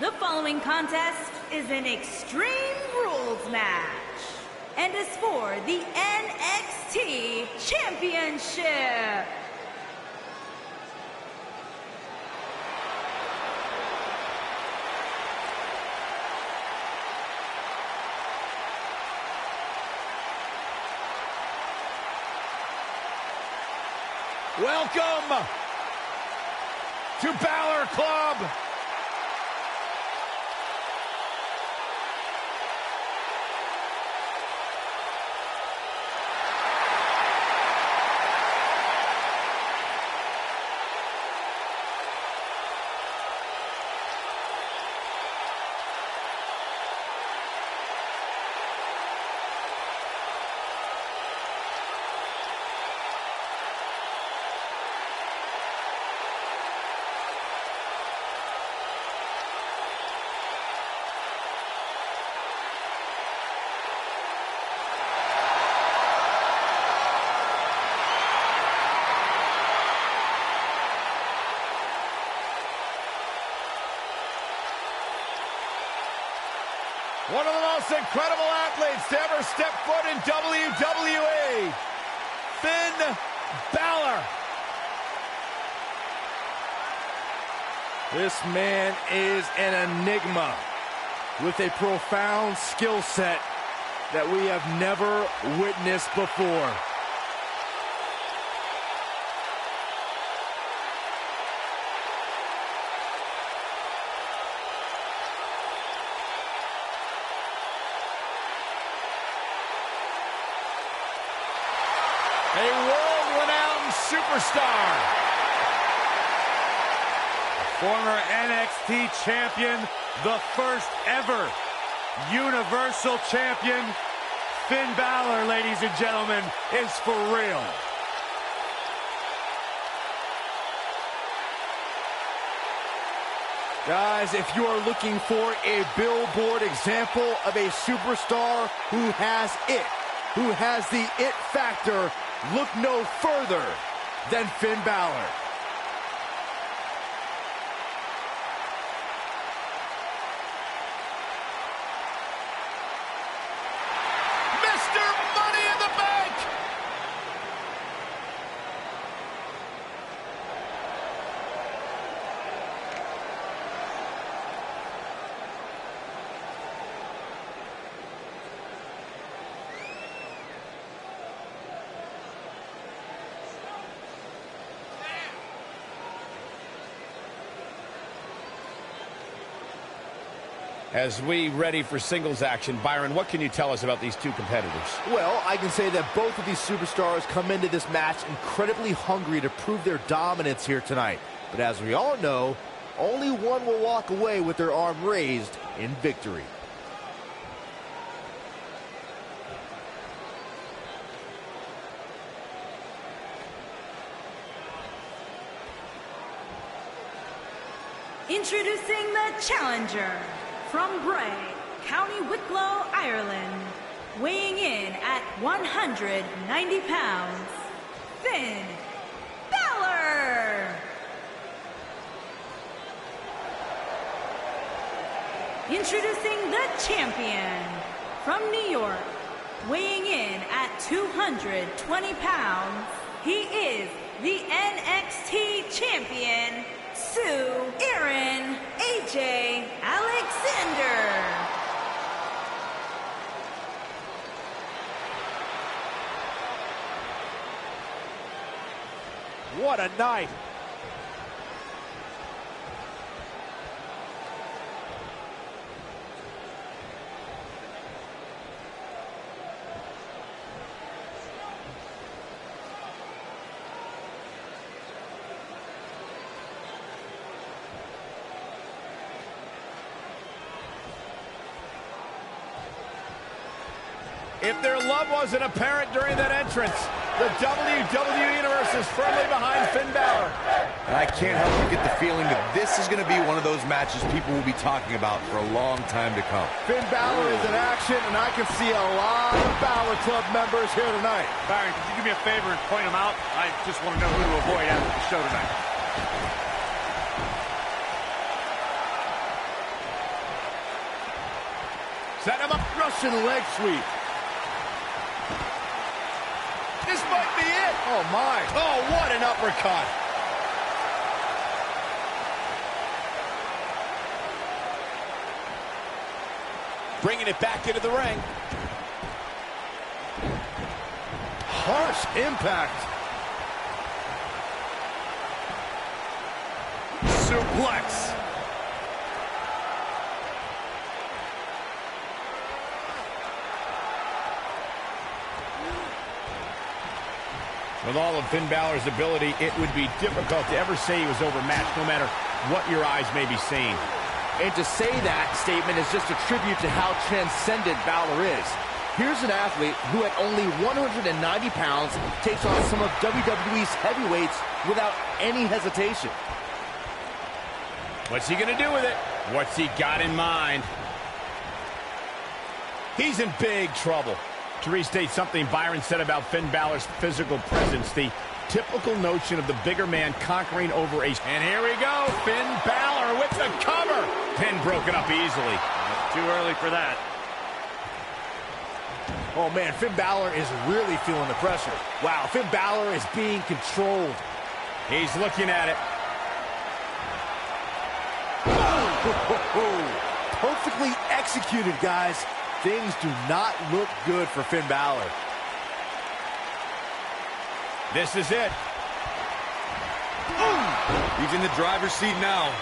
The following contest is an Extreme Rules match and is for the NXT Championship. Welcome to Balor Club. One of the most incredible athletes to ever step foot in WWE, Finn Balor. This man is an enigma with a profound skill set that we have never witnessed before. A world-renowned superstar. Former NXT champion, the first ever Universal Champion, Finn Balor, ladies and gentlemen, is for real. Guys, if you are looking for a billboard example of a superstar who has it, who has the it factor, look no further than Finn Balor. Mr. Money in the Bank. As we ready for singles action, Byron, what can you tell us about these two competitors? Well, I can say that both of these superstars come into this match incredibly hungry to prove their dominance here tonight. But as we all know, only one will walk away with their arm raised in victory. Introducing the challenger from Bray, County Wicklow, Ireland, weighing in at 190 pounds, Finn Balor. Introducing the champion from New York, weighing in at 220 pounds, he is the NXT champion, Aaron AJ Alexander. What a night! If their love wasn't apparent during that entrance, the WWE Universe is firmly behind Finn Balor. And I can't help but get the feeling that this is going to be one of those matches people will be talking about for a long time to come. Finn Balor is in action, and I can see a lot of Balor Club members here tonight. Byron, could you do me a favor and point them out? I just want to know who to avoid after the show tonight. Set him up. Russian leg sweep. This might be it. Oh, my. Oh, what an uppercut. Bringing it back into the ring. Harsh impact. Suplex. With all of Finn Balor's ability, it would be difficult to ever say he was overmatched, no matter what your eyes may be seeing. And to say that statement is just a tribute to how transcendent Balor is. Here's an athlete who at only 190 pounds takes on some of WWE's heavyweights without any hesitation. What's he going to do with it? What's he got in mind? He's in big trouble. To restate something Byron said about Finn Balor's physical presence, the typical notion of the bigger man conquering over a... And here we go, Finn Balor with the cover. Pin broken up easily. Too early for that. Oh, man, Finn Balor is really feeling the pressure. Wow, Finn Balor is being controlled. He's looking at it. Perfectly executed, guys. Things do not look good for Finn Balor. This is it. He's in the driver's seat now.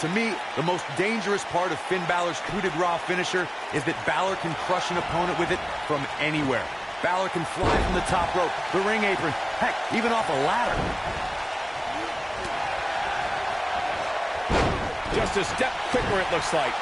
To me, the most dangerous part of Finn Balor's coup de grace finisher is that Balor can crush an opponent with it from anywhere. Balor can fly from the top rope, the ring apron, heck, even off a ladder. Just a step quicker, it looks like.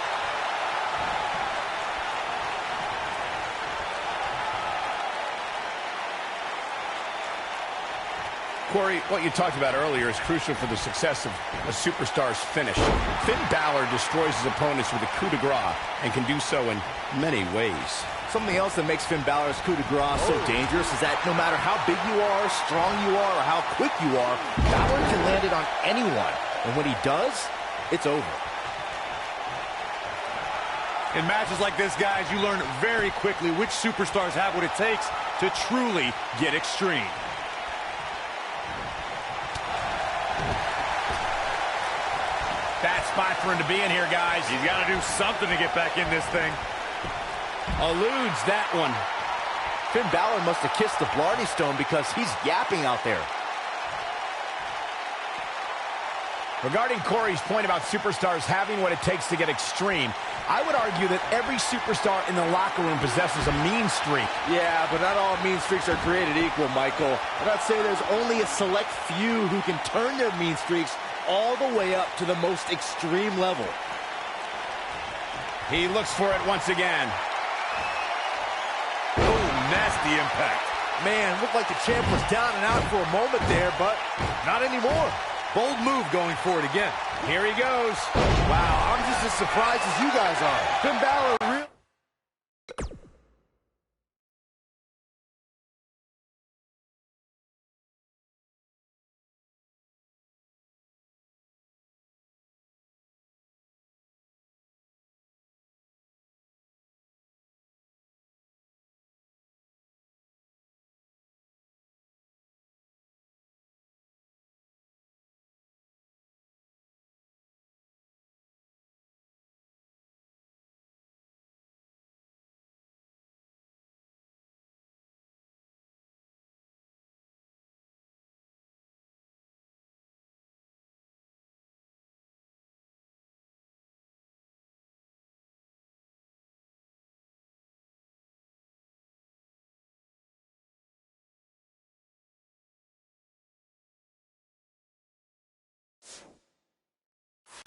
Corey, what you talked about earlier is crucial for the success of a superstar's finish. Finn Balor destroys his opponents with a coup de grace and can do so in many ways. Something else that makes Finn Balor's coup de grace so dangerous is that no matter how big you are, strong you are, or how quick you are, Balor can land it on anyone. And when he does, it's over. In matches like this, guys, you learn very quickly which superstars have what it takes to truly get extreme. Bad spot for him to be in here, guys. He's got to do something to get back in this thing. Eludes that one. Finn Balor must have kissed the Blarney Stone because he's yapping out there. Regarding Corey's point about superstars having what it takes to get extreme, I would argue that every superstar in the locker room possesses a mean streak. Yeah, but not all mean streaks are created equal, Michael. And I'd say there's only a select few who can turn their mean streaks all the way up to the most extreme level. He looks for it once again. Oh, nasty impact. Man, looked like the champ was down and out for a moment there, but not anymore. Bold move going for it again. Here he goes. Wow, I'm just as surprised as you guys are. Finn Balor really...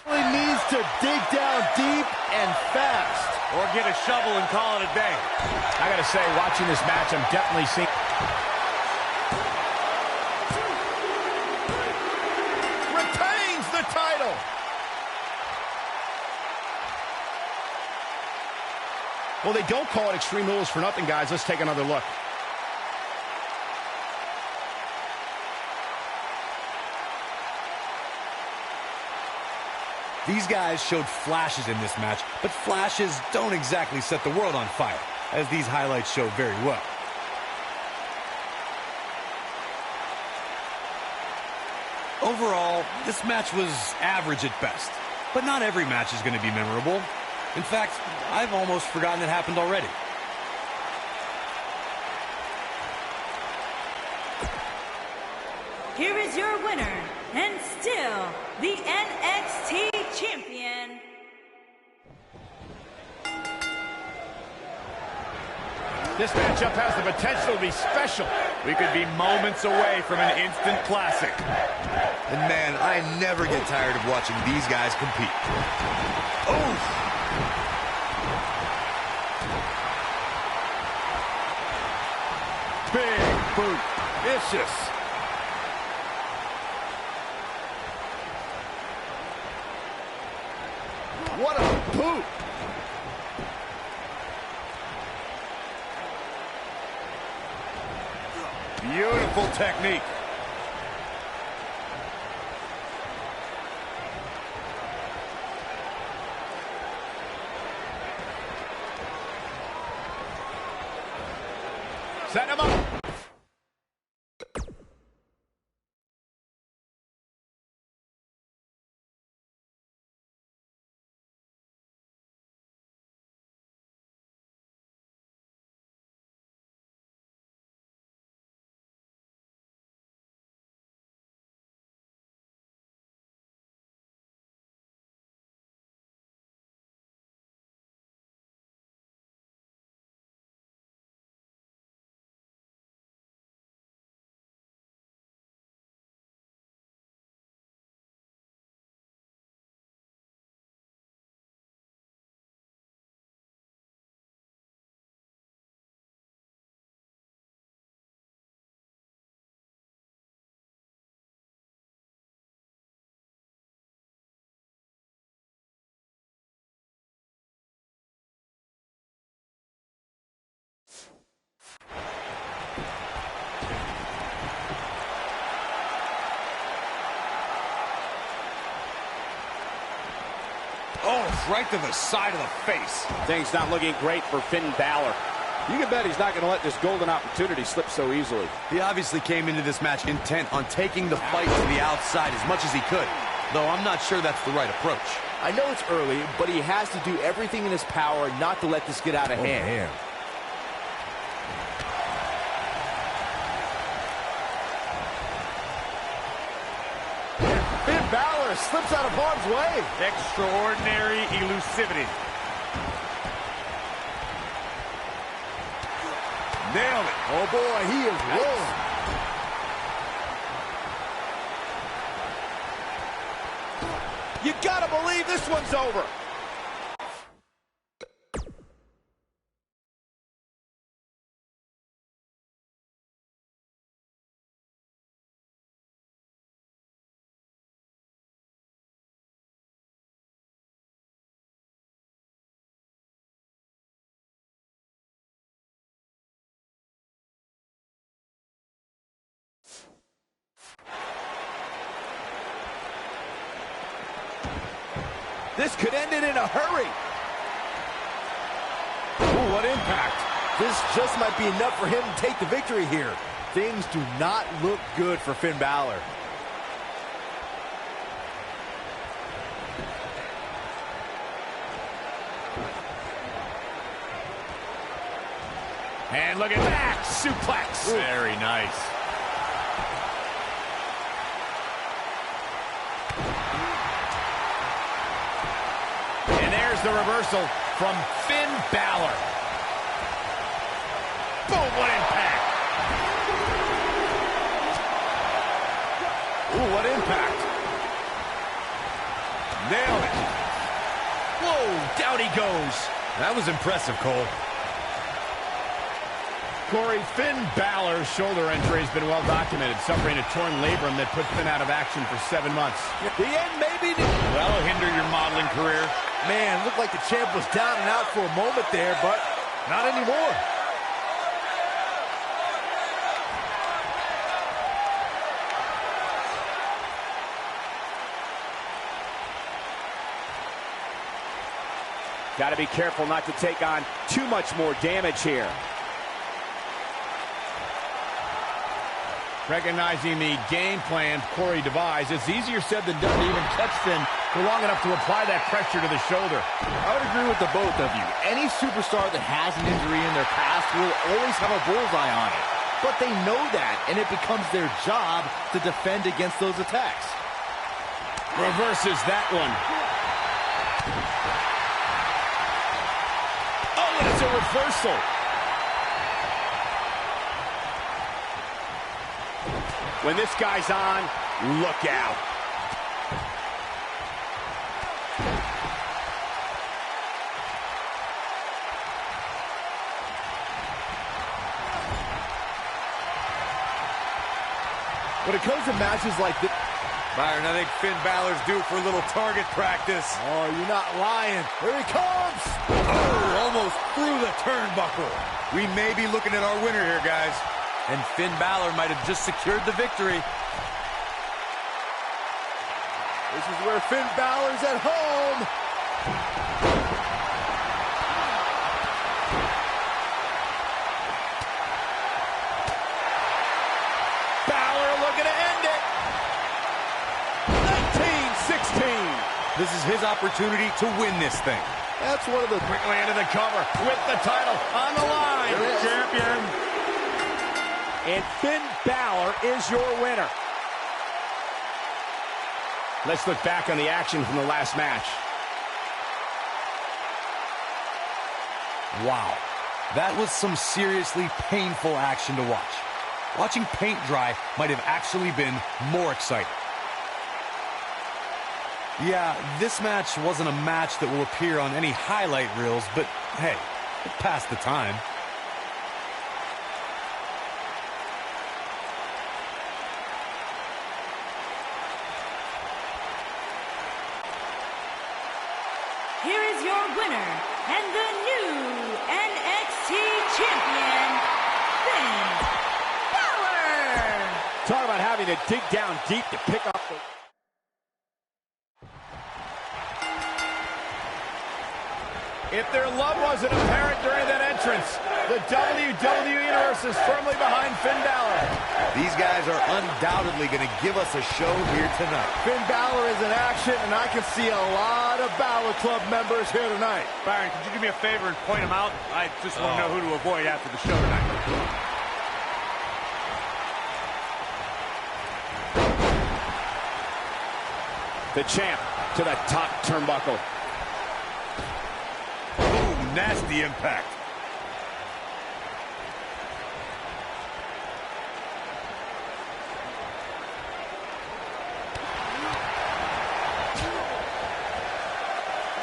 Really needs to dig down deep and fast. Or get a shovel and call it a day. I gotta say, watching this match, I'm definitely seeing... Retains the title! Well, they don't call it Extreme Rules for nothing, guys. Let's take another look. These guys showed flashes in this match, but flashes don't exactly set the world on fire, as these highlights show very well. Overall, this match was average at best, but not every match is going to be memorable. In fact, I've almost forgotten it happened already. Here is your winner, and still the NXT champion, This matchup has the potential to be special. We could be moments away from an instant classic. And man, I never get tired of watching these guys compete. Oh! Big boot. Vicious. What a boot. Beautiful technique. Set him up. Oh, right to the side of the face. Things not looking great for Finn Balor. You can bet he's not going to let this golden opportunity slip so easily. He obviously came into this match intent on taking the fight to the outside as much as he could, though I'm not sure that's the right approach. I know it's early, but he has to do everything in his power not to let this get out of hand. Man. Finn Balor slips out of harm's way. Extraordinary elusivity. Nailed it. Oh boy, he is rolling. You gotta believe this one's over. This could end it in a hurry. Ooh, what impact. This just might be enough for him to take the victory here. Things do not look good for Finn Balor. And look at that, suplex. Ooh. Very nice. And there's the reversal from Finn Balor. Boom, what impact. Ooh, what impact. Nailed it. Whoa, down he goes. That was impressive, Cole. Corey, Finn Balor's shoulder injury has been well documented, suffering a torn labrum that put Finn out of action for 7 months. The end may be near. Well, hinder your modeling career. Man, looked like the champ was down and out for a moment there, but not anymore. Got to be careful not to take on too much more damage here. Recognizing the game plan Corey devised, it's easier said than done to even catch Finn for long enough to apply that pressure to the shoulder. I would agree with the both of you. Any superstar that has an injury in their past will always have a bullseye on it. But they know that, and it becomes their job to defend against those attacks. Reverses that one. Oh, and it's a reversal. When this guy's on, look out. When it comes to matches like this, Byron, I think Finn Balor's due for a little target practice. oh, you're not lying. Here he comes. Oh, almost through the turnbuckle. We may be looking at our winner here, guys. And Finn Balor might have just secured the victory. This is where Finn Balor's at home. Balor looking to end it. 19-16. This is his opportunity to win this thing. That's one of the... Quickly into the cover with the title on the line. Champion. And Finn Balor is your winner. Let's look back on the action from the last match. Wow. That was some seriously painful action to watch. Watching paint dry might have actually been more exciting. Yeah, this match wasn't a match that will appear on any highlight reels, but hey, it passed the time. Here is your winner and the new NXT champion, Finn Balor. Talk about having to dig down deep to pick up the... If their love wasn't apparent during that entrance, the WWE Universe is firmly behind Finn Balor. These guys are undoubtedly going to give us a show here tonight. Finn Balor is in action, and I can see a lot of Balor Club members here tonight. Byron, could you do me a favor and point them out? I just want to know who to avoid after the show tonight. The champ to the top turnbuckle. Ooh, nasty impact.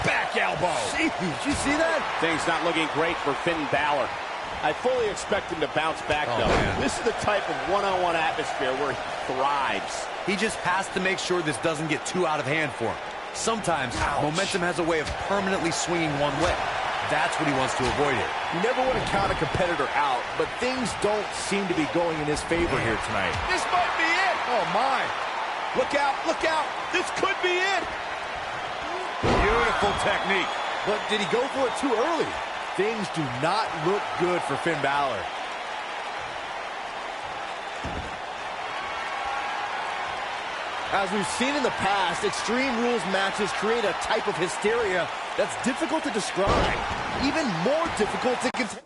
Back elbow. Jeez, did you see that? Things not looking great for Finn Balor. I fully expect him to bounce back, though. Man. This is the type of one-on-one atmosphere where he thrives. He just has to make sure this doesn't get too out of hand for him. Sometimes momentum has a way of permanently swinging one way. That's what he wants to avoid here. You never want to count a competitor out, but things don't seem to be going in his favor here tonight. This might be it. Oh, my. Look out, look out. This could be it. Beautiful technique. But did he go for it too early? Things do not look good for Finn Balor. As we've seen in the past, Extreme Rules matches create a type of hysteria that's difficult to describe, even more difficult to contain.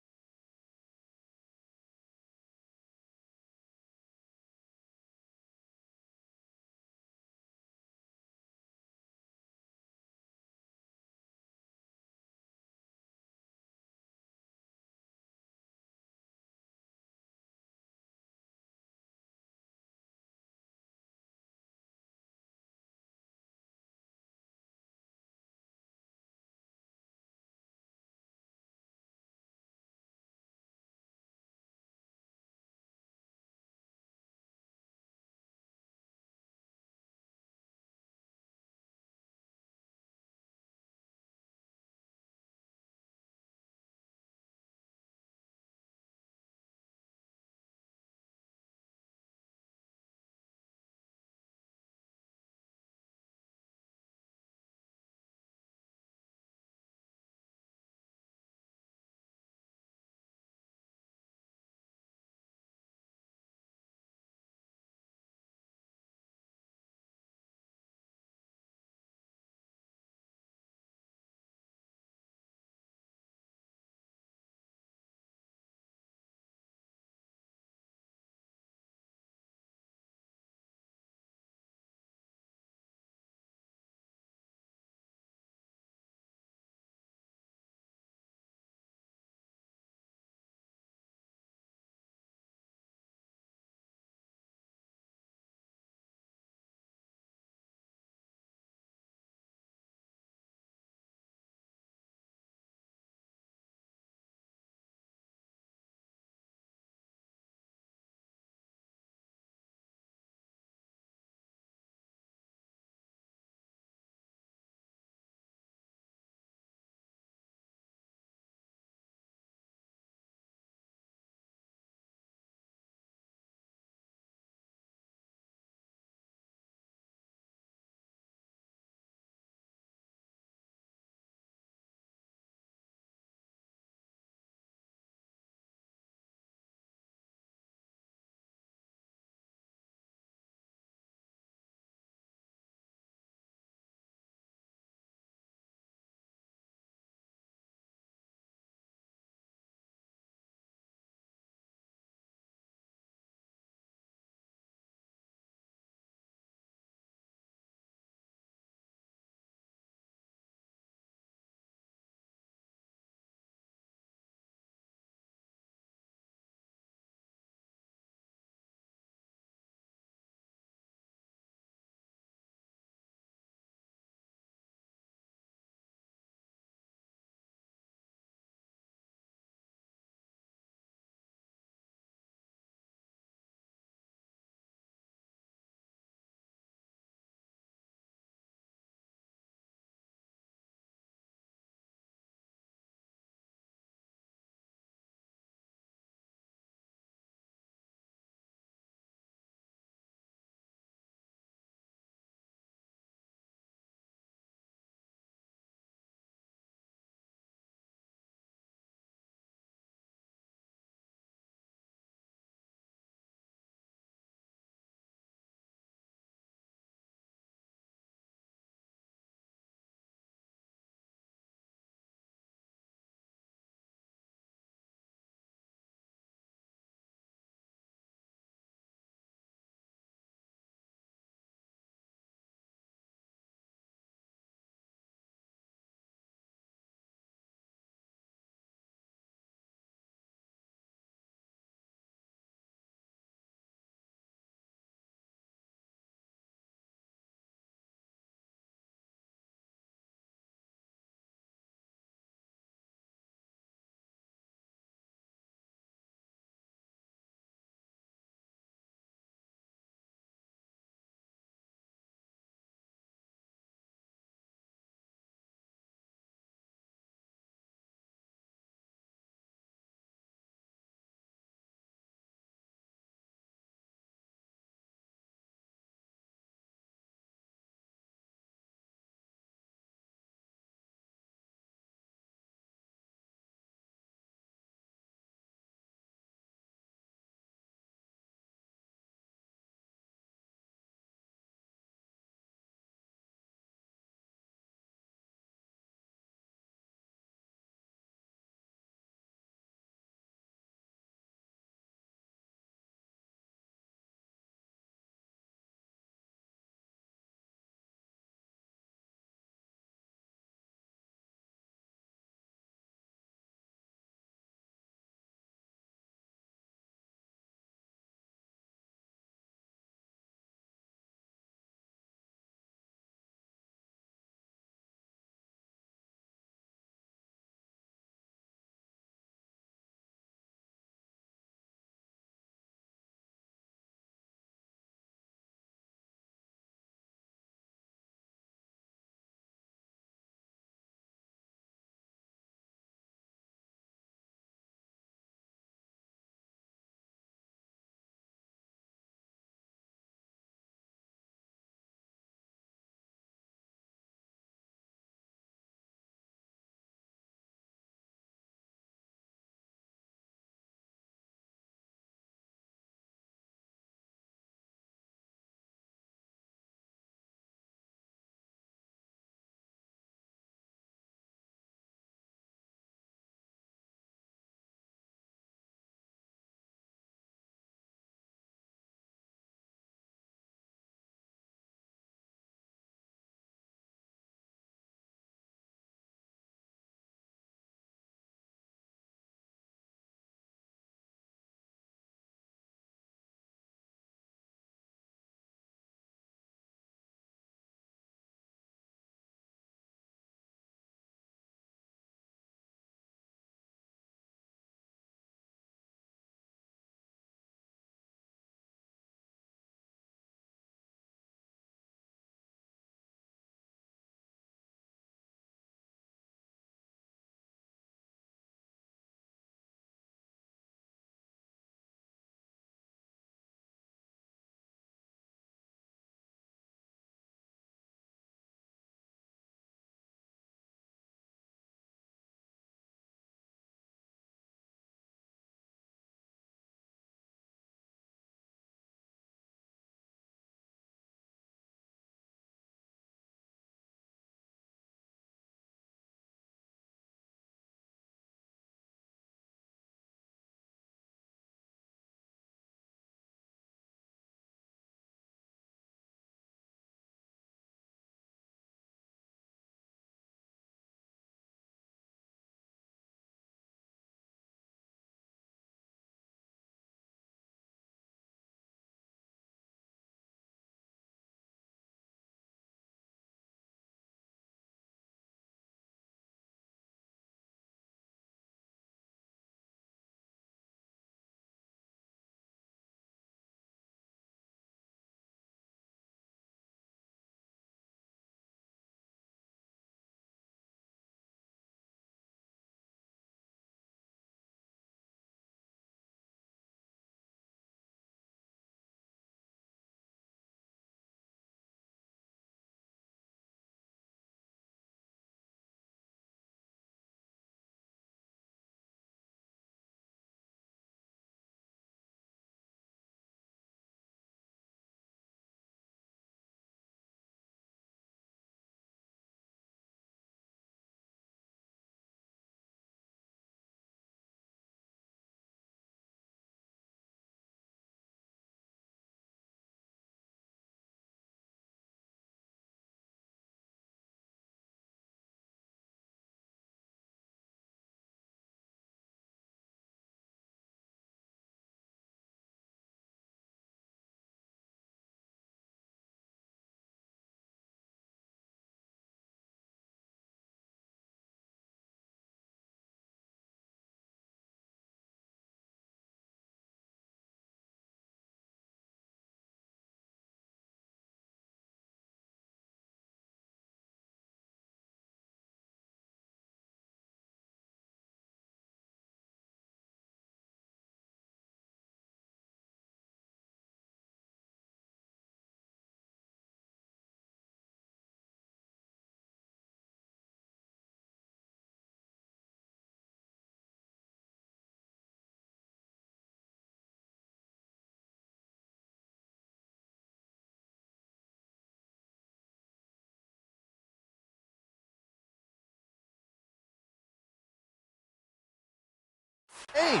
Hey!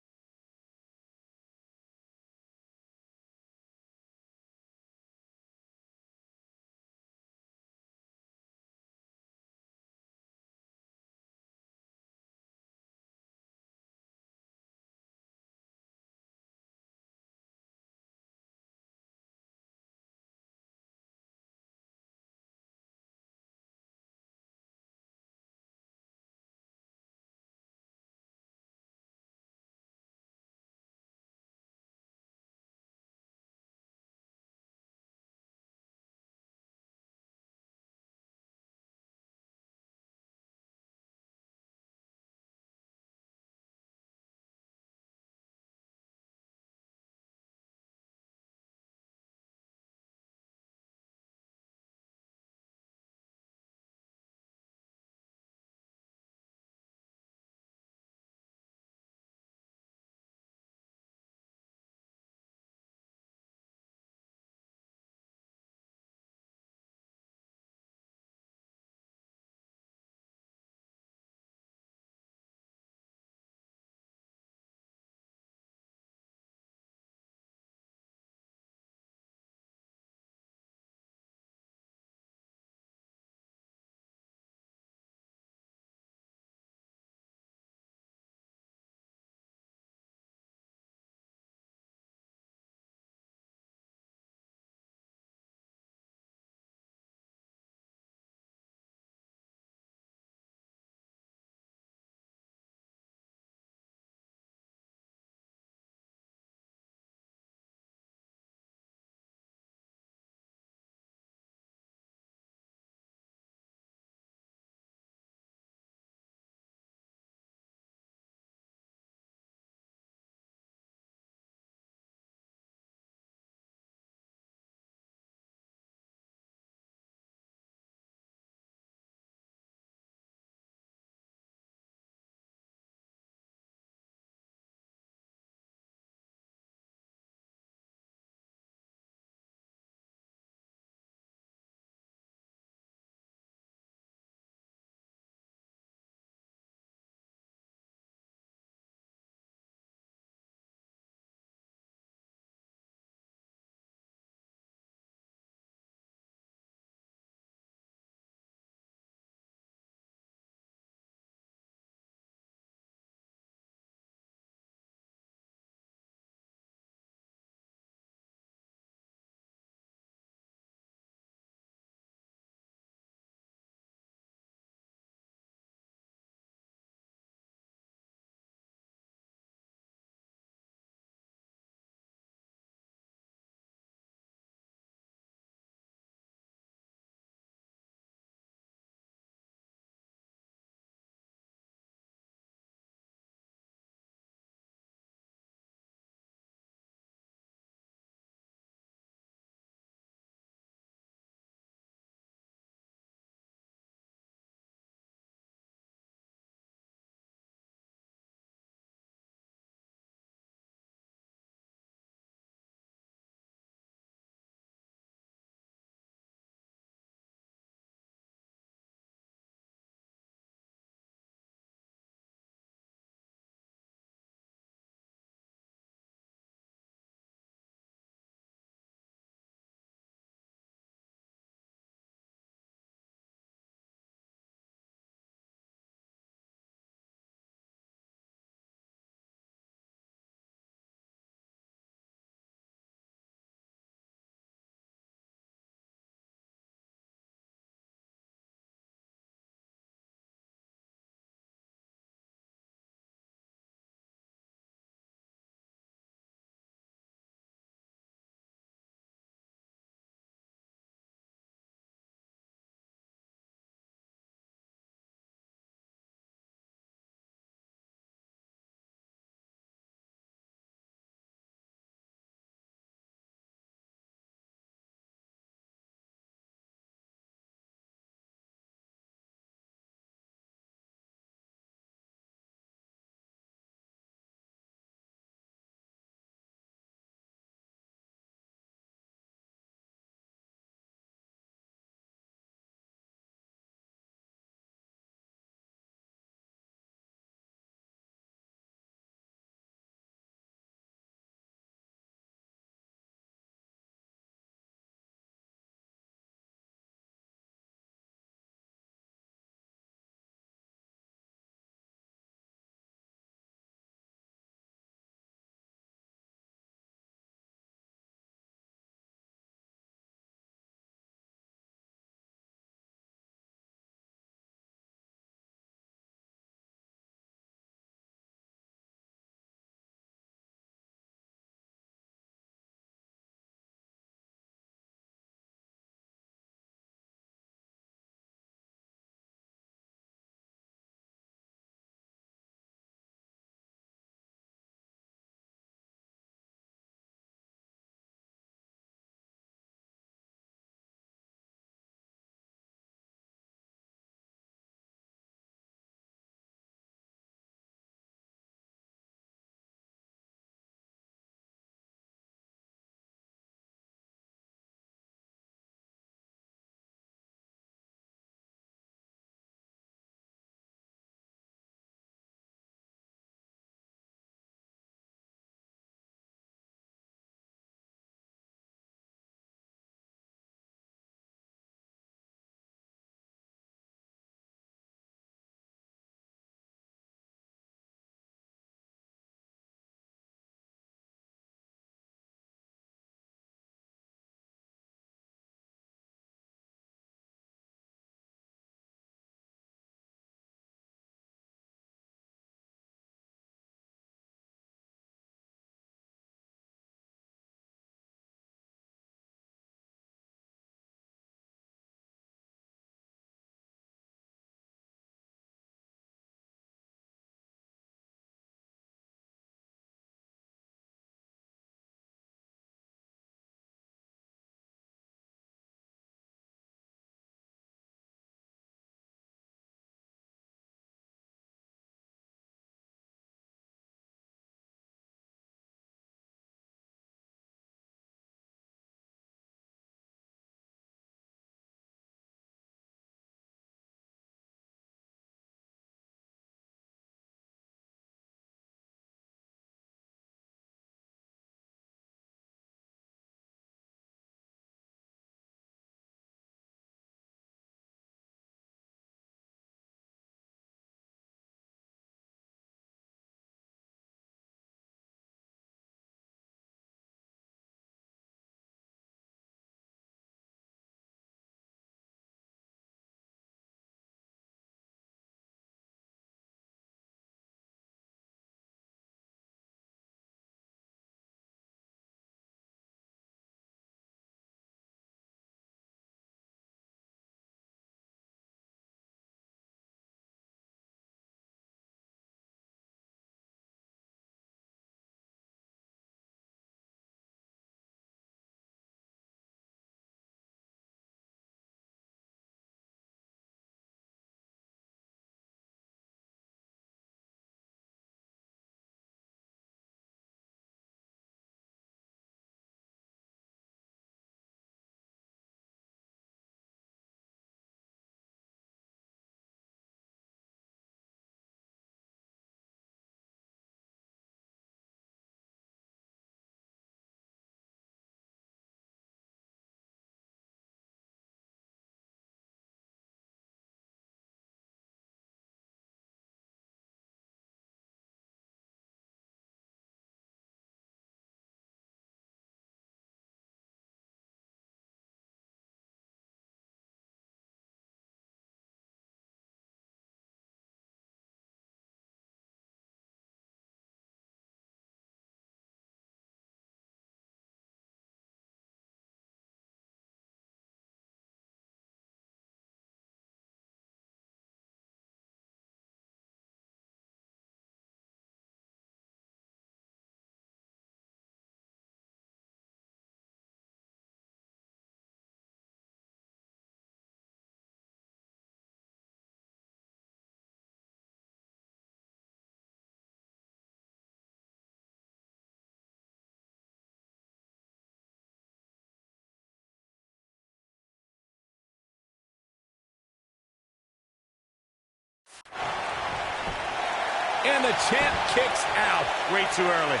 And the champ kicks out. Way too early.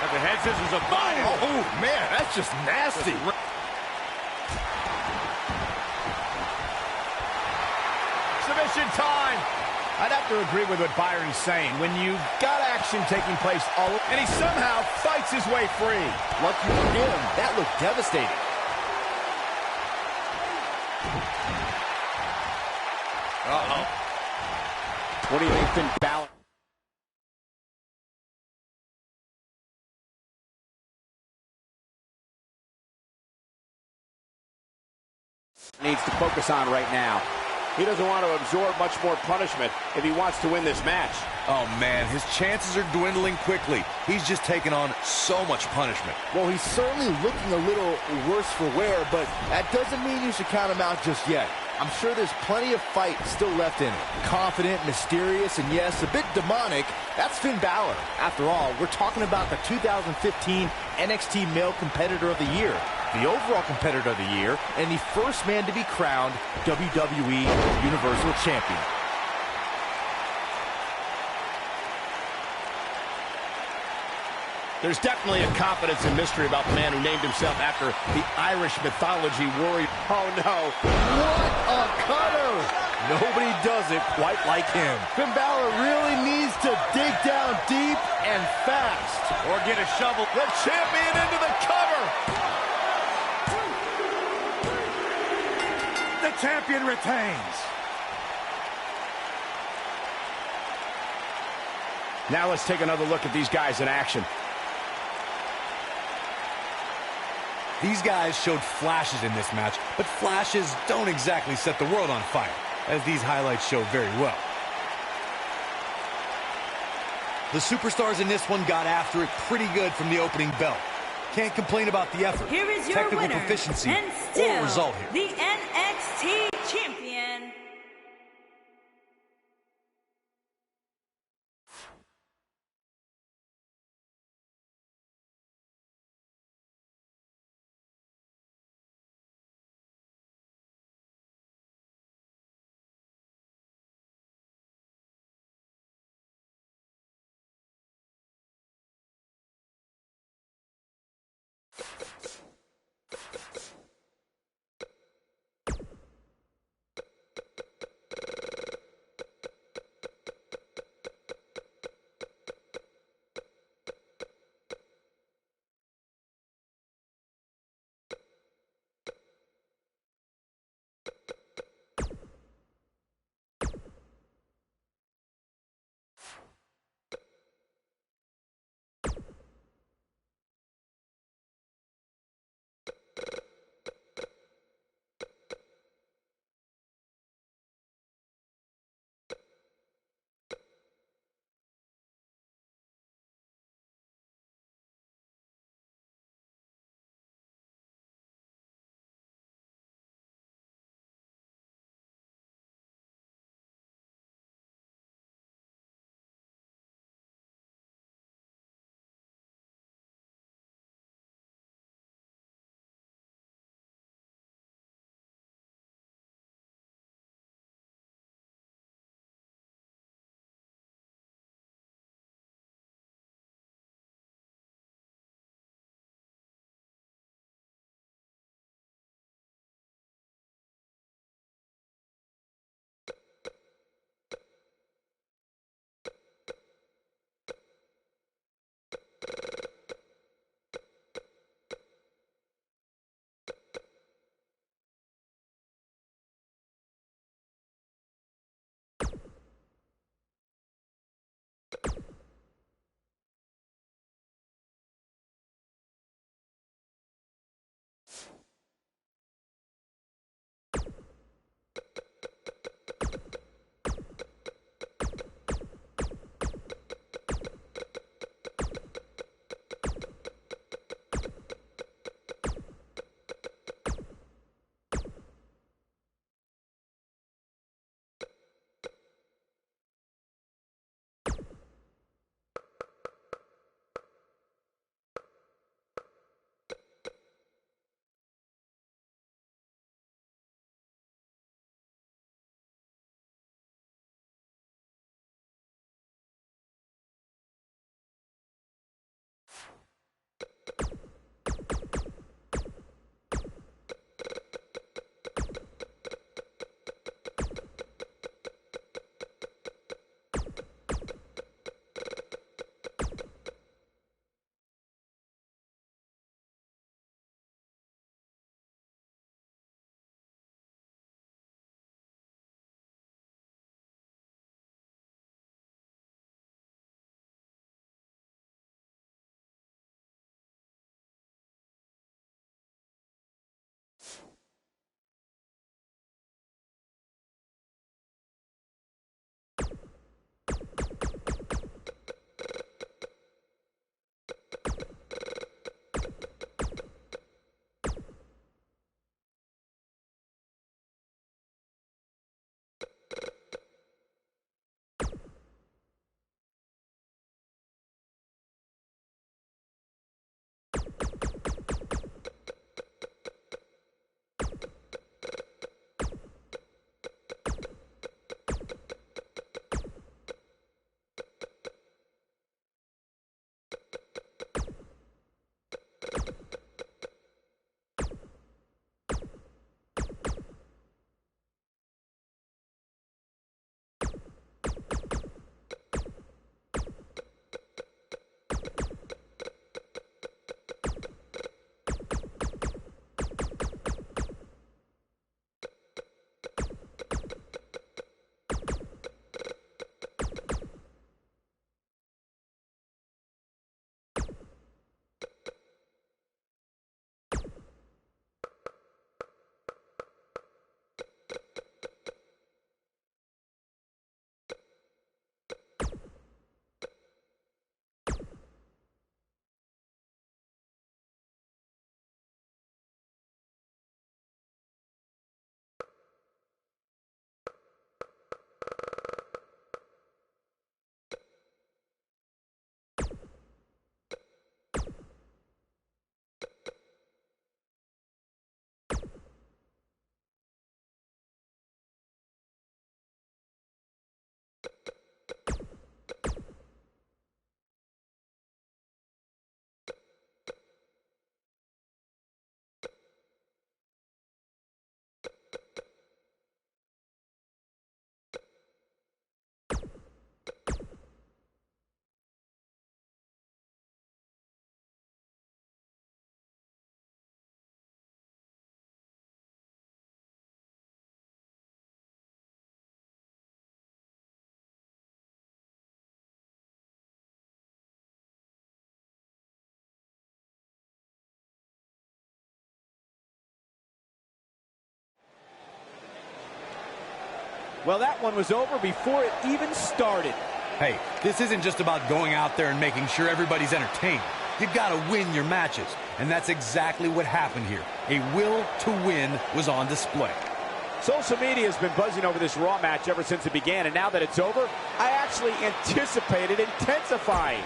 At the head scissors of Biden. Oh, man, that's just nasty. Submission time. I'd have to agree with what Byron's saying. When you've got action taking place all over, and he somehow fights his way free. Lucky for him, that looked devastating. Uh-oh. What do you think Finn Balor needs to focus on right now? He doesn't want to absorb much more punishment if he wants to win this match. Oh, man, his chances are dwindling quickly. He's just taken on so much punishment. Well, he's certainly looking a little worse for wear, but that doesn't mean you should count him out just yet. I'm sure there's plenty of fight still left in him. Confident, mysterious, and yes, a bit demonic. That's Finn Balor. After all, we're talking about the 2015 NXT Male Competitor of the Year, the overall Competitor of the Year, and the first man to be crowned WWE Universal Champion. There's definitely a confidence and mystery about the man who named himself after the Irish mythology warrior. Oh, no. What a cutter! Nobody does it quite like him. Finn Balor really needs to dig down deep and fast. Or get a shovel. The champion into the cover. The champion retains. Now let's take another look at these guys in action. These guys showed flashes in this match, but flashes don't exactly set the world on fire, as these highlights show very well. The superstars in this one got after it pretty good from the opening bell. Can't complain about the effort, Here is your technical winner, proficiency, and or still result here. the NXT champion, Well, that one was over before it even started. Hey, this isn't just about going out there and making sure everybody's entertained. You've got to win your matches, and that's exactly what happened here. A will to win was on display. Social media has been buzzing over this Raw match ever since it began, and now that it's over, I actually anticipate it intensifying.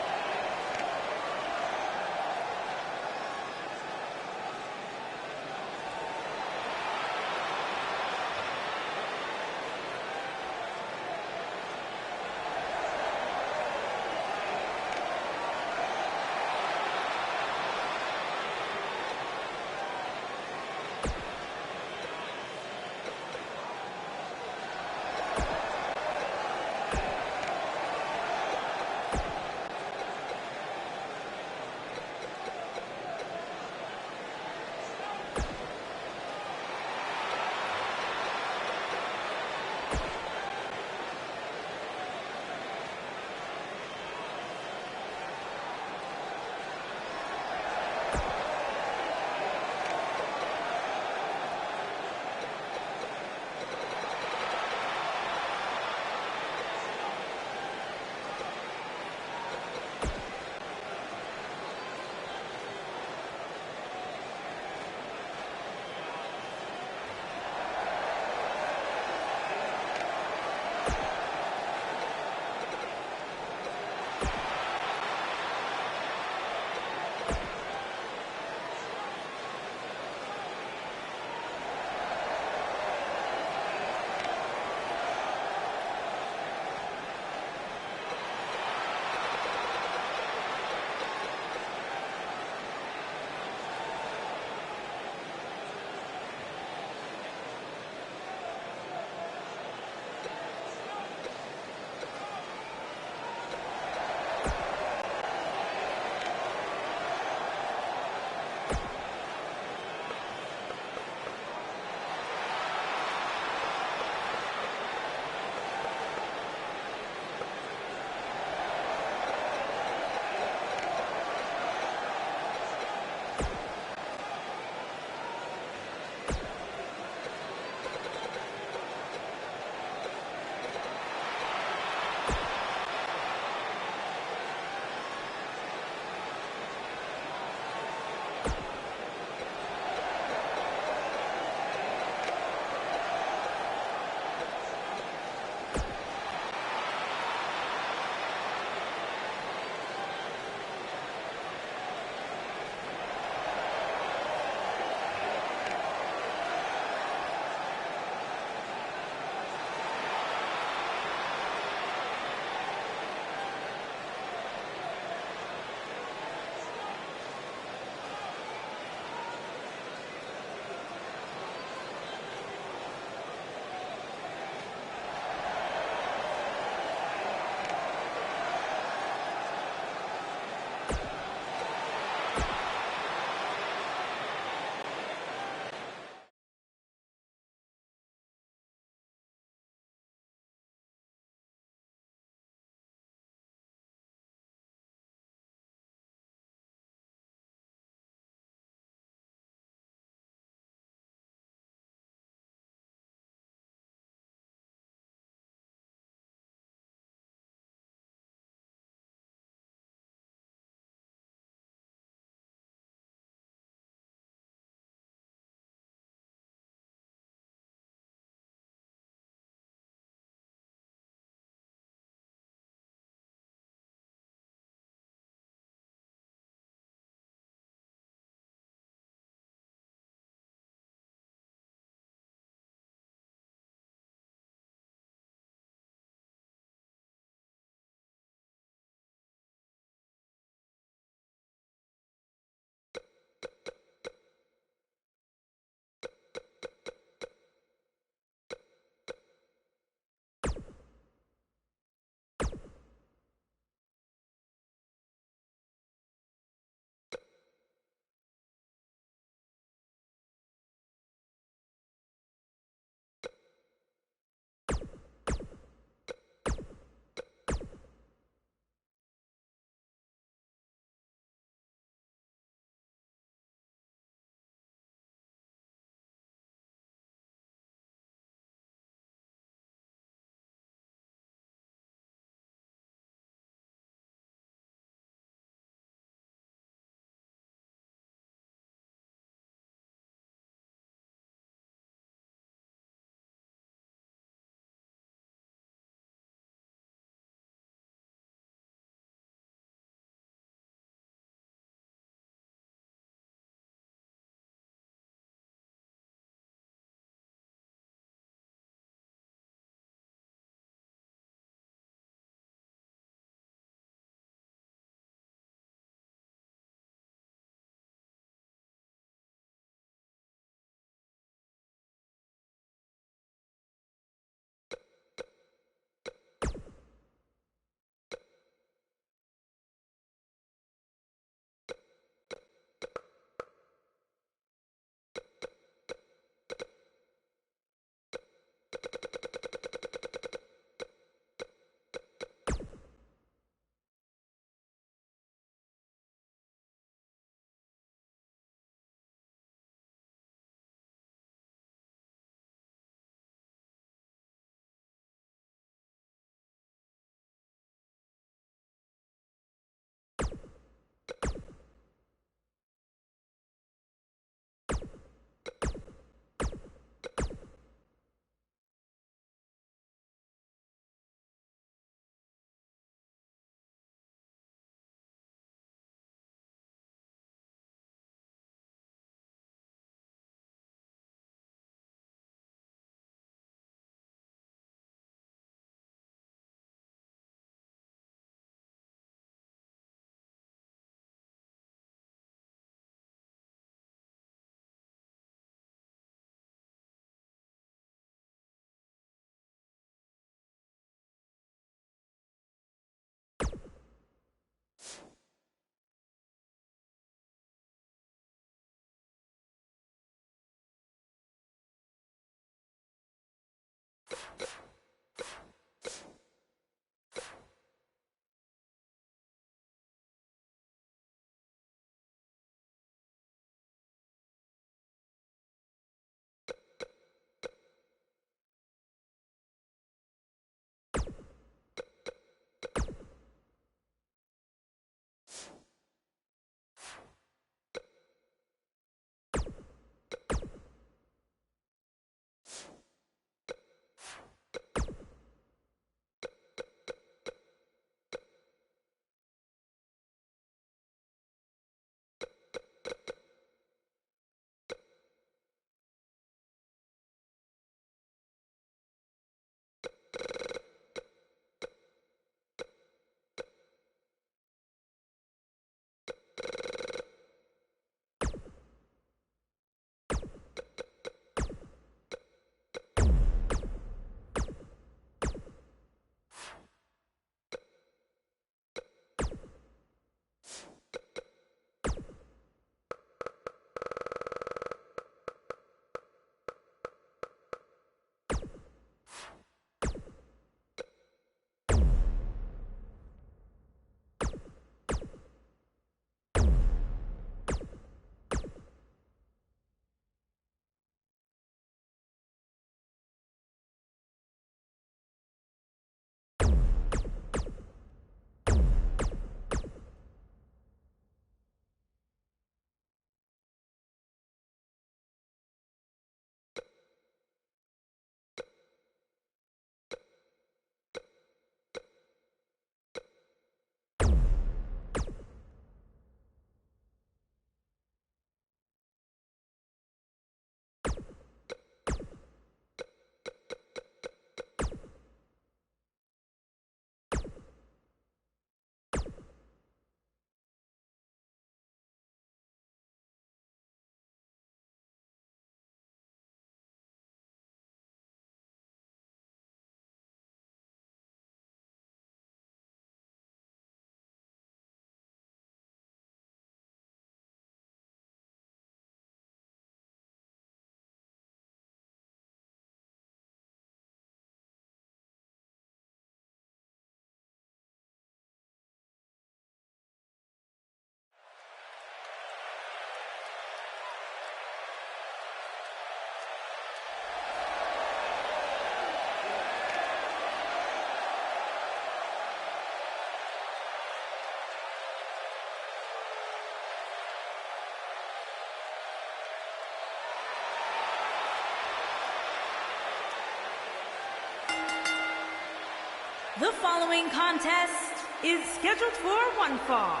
The following contest is scheduled for one fall.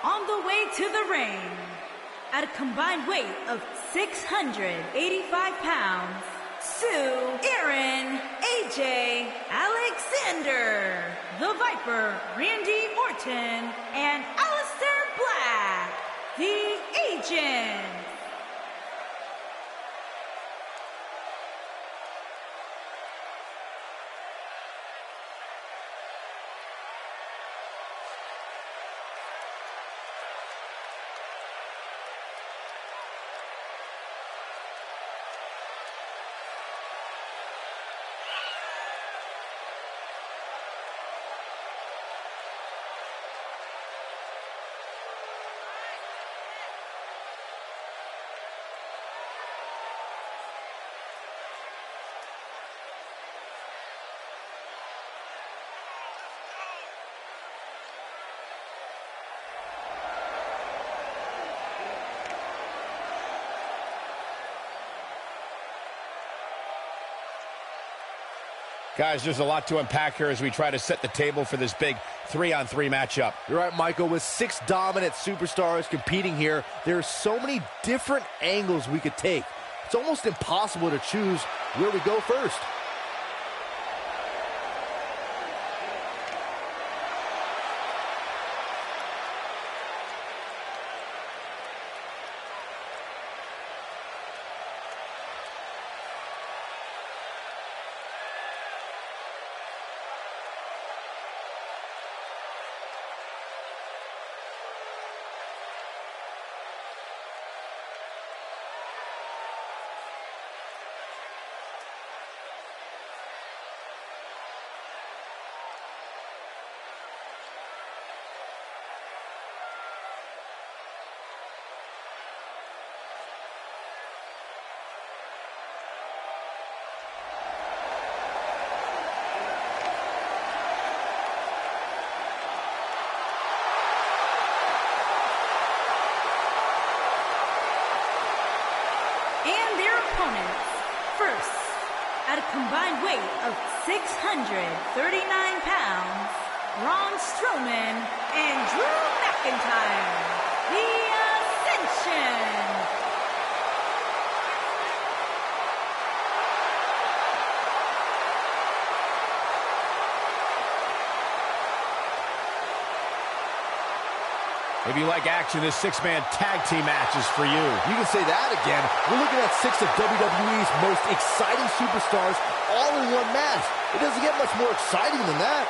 On the way to the ring, at a combined weight of 685 pounds, Sue, Aaron, AJ, Alexander, the Viper, Randy Orton, and Aleister Black, the Agent. Guys, there's a lot to unpack here as we try to set the table for this big 3-on-3 matchup. You're right, Michael. With 6 dominant superstars competing here, there are so many different angles we could take. It's almost impossible to choose where we go first. And their opponents, first, at a combined weight of 639 pounds, Braun Strowman and Drew McIntyre, the Ascension. If you like action, this 6-man tag team match is for you. You can say that again. We're looking at 6 of WWE's most exciting superstars all in one match. It doesn't get much more exciting than that.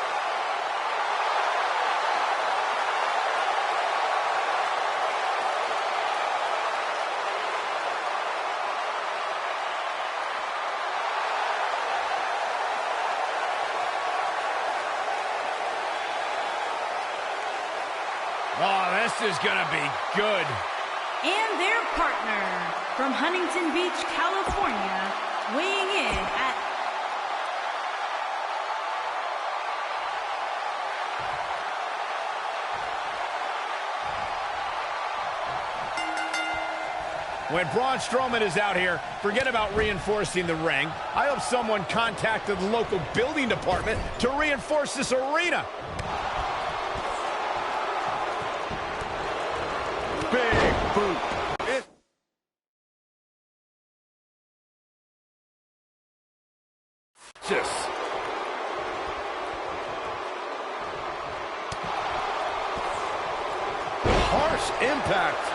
Oh, this is gonna be good. And their partner, from Huntington Beach, California, weighing in at When Braun Strowman is out here, forget about reinforcing the ring. I hope someone contacted the local building department to reinforce this arena. Big boot. Just harsh impact.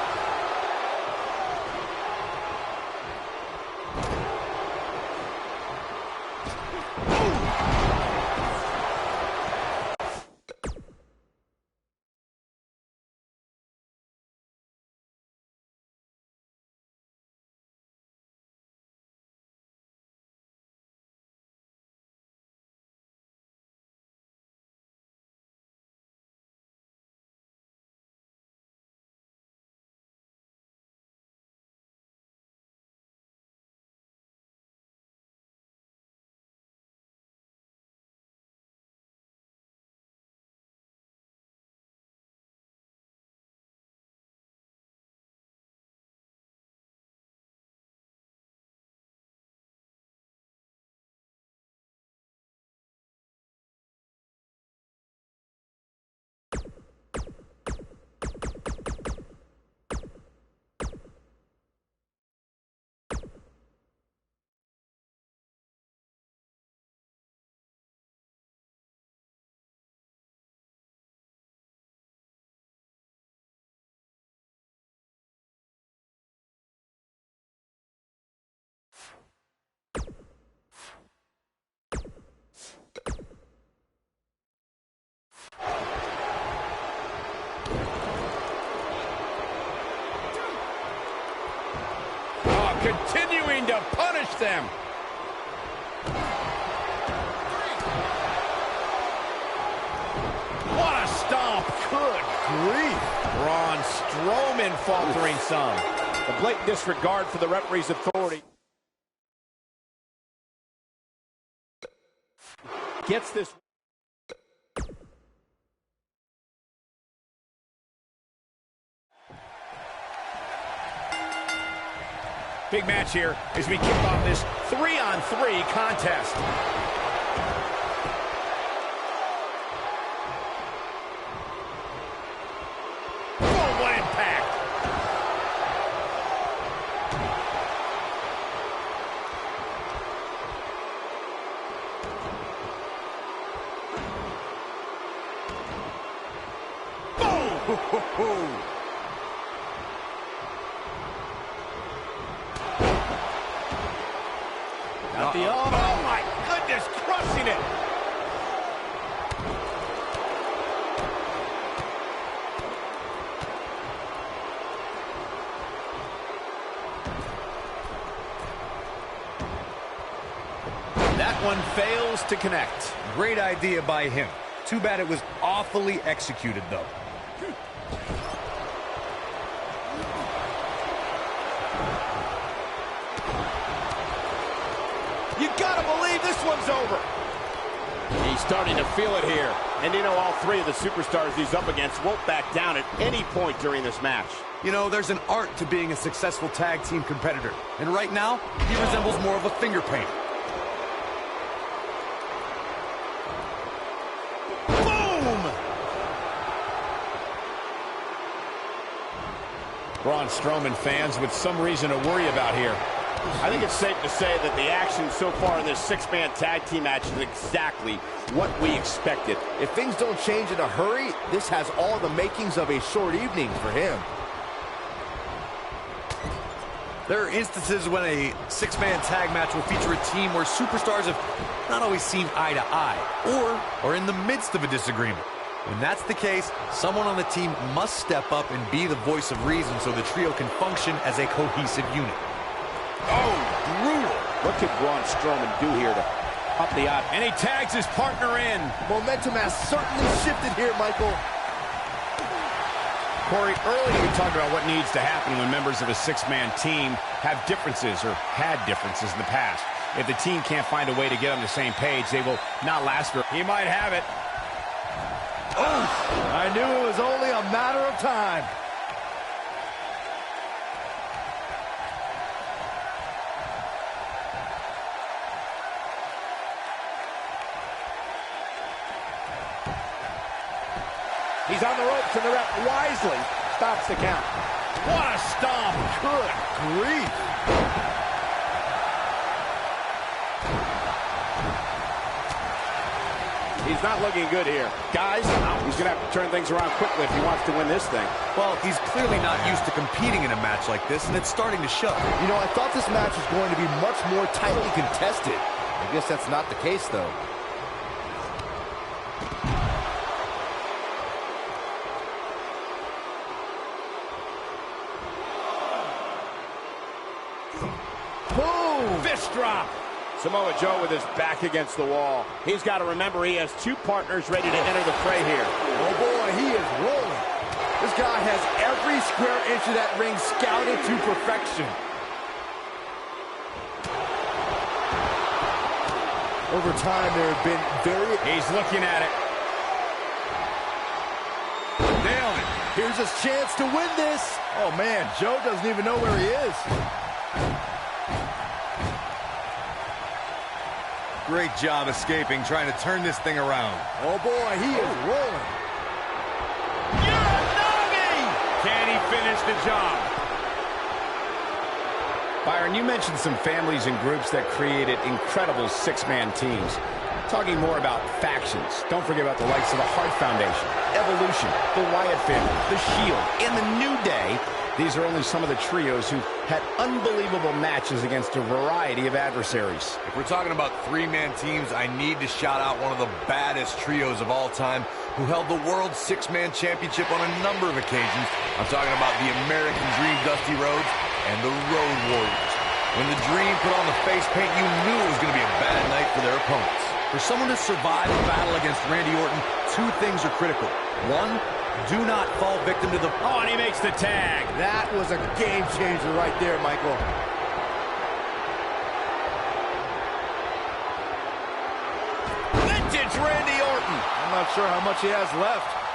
against them. What a stomp. Good grief. Braun Strowman faltering some. A blatant disregard for the referee's authority. Gets this. Big match here as we kick off this 3-on-3 contest. Oh, what impact! Boom! Got the arm. Oh my goodness, crushing it. That one fails to connect. Great idea by him. Too bad it was awfully executed, though. You gotta believe this one's over. He's starting to feel it here. And you know, all three of the superstars he's up against won't back down at any point during this match. You know, there's an art to being a successful tag team competitor. And right now, he resembles more of a finger painter. Boom! Braun Strowman fans with some reason to worry about here. I think it's safe to say that the action so far in this six-man tag team match is exactly what we expected. If things don't change in a hurry, this has all the makings of a short evening for him. There are instances when a six-man tag match will feature a team where superstars have not always seen eye to eye, or are in the midst of a disagreement. When that's the case, someone on the team must step up and be the voice of reason so the trio can function as a cohesive unit. Oh, brutal. What could Braun Strowman do here to up the odds? And he tags his partner in. Momentum has certainly shifted here, Michael. Corey, earlier you talked about what needs to happen when members of a six-man team have differences or had differences in the past. If the team can't find a way to get on the same page, they will not last for. He might have it. Oh, I knew it was only a matter of time. He's on the ropes, and the ref wisely stops the count. What a stomp. Good grief. He's not looking good here. Guys, he's going to have to turn things around quickly if he wants to win this thing. Well, he's clearly not used to competing in a match like this, and it's starting to show. You know, I thought this match was going to be much more tightly contested. I guess that's not the case, though. Boom! Fist drop. Samoa Joe with his back against the wall. He's got to remember he has two partners ready to enter the fray here. Oh, boy, he is rolling. This guy has every square inch of that ring scouted to perfection. Over time, there have been He's looking at it. Nailed it. Here's his chance to win this. Oh, man, Joe doesn't even know where he is. Great job escaping, trying to turn this thing around. Oh, boy, he is rolling. Can he finish the job? Byron, you mentioned some families and groups that created incredible six-man teams. Talking more about factions, don't forget about the likes of the Hart Foundation, Evolution, the Wyatt family, the Shield, and the New Day. These are only some of the trios who had unbelievable matches against a variety of adversaries. If we're talking about three-man teams, I need to shout out one of the baddest trios of all time who held the World Six-Man Championship on a number of occasions. I'm talking about the American Dream Dusty Rhodes and the Road Warriors. When the Dream put on the face paint, you knew it was going to be a bad night for their opponents. For someone to survive a battle against Randy Orton, two things are critical. One, do not fall victim to the... Oh, and he makes the tag. That was a game changer right there, Michael. Vintage Randy Orton. I'm not sure how much he has left.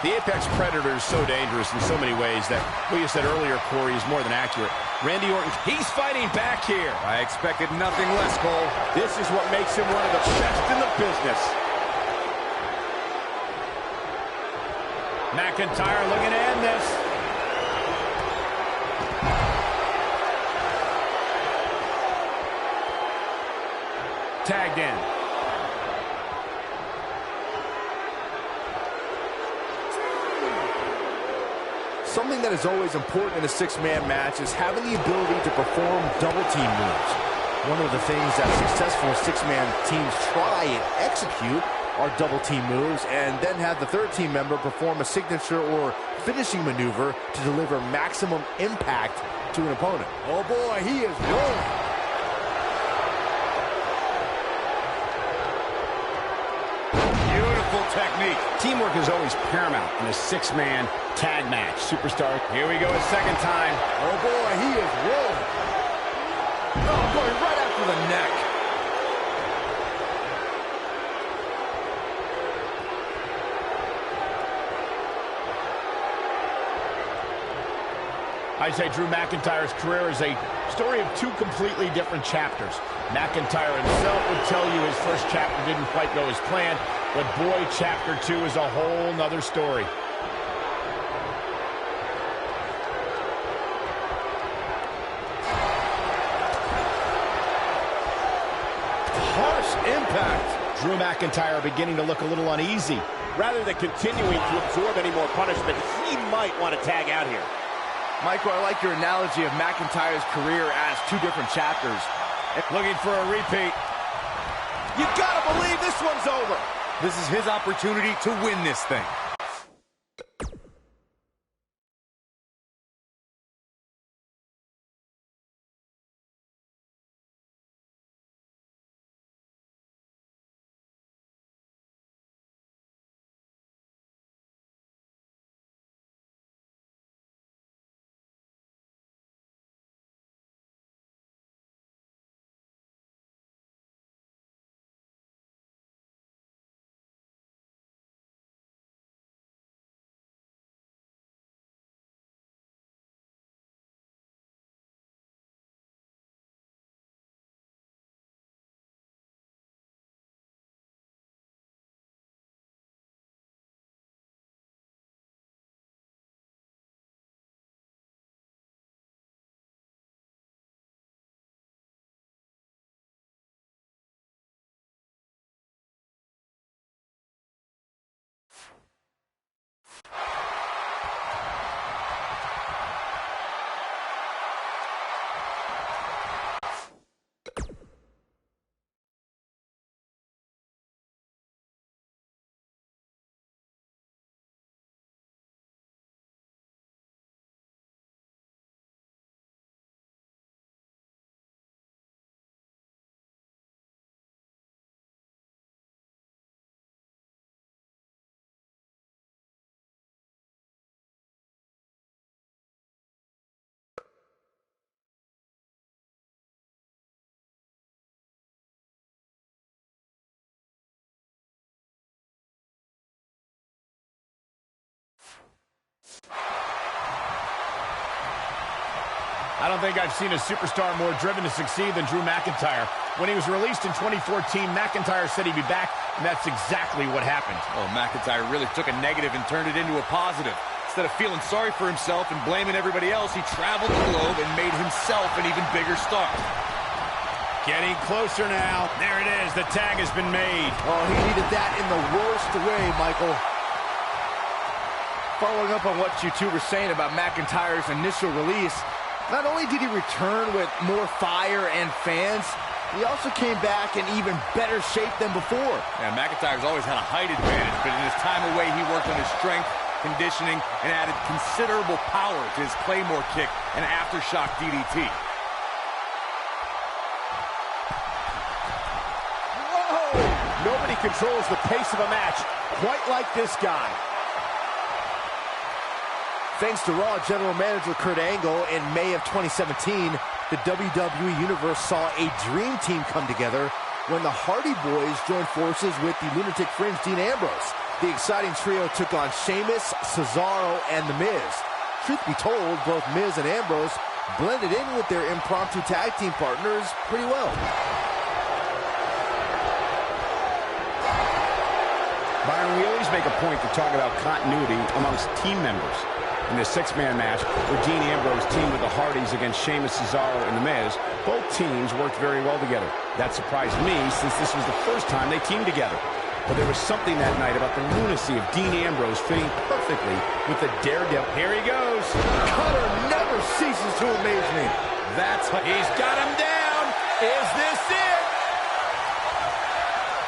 The Apex Predator is so dangerous in so many ways that what you said earlier, Corey, is more than accurate. Randy Orton, he's fighting back here. I expected nothing less, Cole. This is what makes him one of the best in the business. McIntyre looking to end this. Tagged in. Something that is always important in a six-man match is having the ability to perform double-team moves. One of the things that successful six-man teams try and execute are double-team moves, and then have the third team member perform a signature or finishing maneuver to deliver maximum impact to an opponent. Oh boy, he is rolling. Beautiful technique. Teamwork is always paramount in a six-man tag match. Superstar, here we go a second time. Oh boy, he is rolling. Oh, going right after the neck. I say Drew McIntyre's career is a story of two completely different chapters. McIntyre himself would tell you his first chapter didn't quite go as planned, but boy, chapter 2 is a whole nother story. Harsh impact. Drew McIntyre beginning to look a little uneasy. Rather than continuing to absorb any more punishment, he might want to tag out here. Michael, I like your analogy of McIntyre's career as two different chapters. Looking for a repeat. You gotta believe this one's over. This is his opportunity to win this thing. I don't think I've seen a superstar more driven to succeed than Drew McIntyre. When he was released in 2014, McIntyre said he'd be back, and that's exactly what happened. Oh, McIntyre really took a negative and turned it into a positive. Instead of feeling sorry for himself and blaming everybody else, he traveled the globe and made himself an even bigger star. Getting closer now. There it is. The tag has been made. Oh, he needed that in the worst way, Michael. Following up on what you two were saying about McIntyre's initial release, not only did he return with more fire and fans, he also came back in even better shape than before. Yeah, McIntyre's always had a height advantage, but in his time away, he worked on his strength, conditioning and added considerable power to his Claymore kick and aftershock DDT. Whoa! Nobody controls the pace of a match quite like this guy. Thanks to Raw General Manager Kurt Angle, in May of 2017, the WWE Universe saw a dream team come together when the Hardy Boys joined forces with the Lunatic Fringe Dean Ambrose. The exciting trio took on Sheamus, Cesaro, and The Miz. Truth be told, both Miz and Ambrose blended in with their impromptu tag team partners pretty well. Byron, we always make a point to talk about continuity amongst team members. In the six-man match, where Dean Ambrose teamed with the Hardys against Sheamus, Cesaro, and The Miz, both teams worked very well together. That surprised me, since this was the first time they teamed together. But there was something that night about the lunacy of Dean Ambrose fitting perfectly with the daredevil. Here he goes. Cutter never ceases to amaze me. He's got him down. Is this it?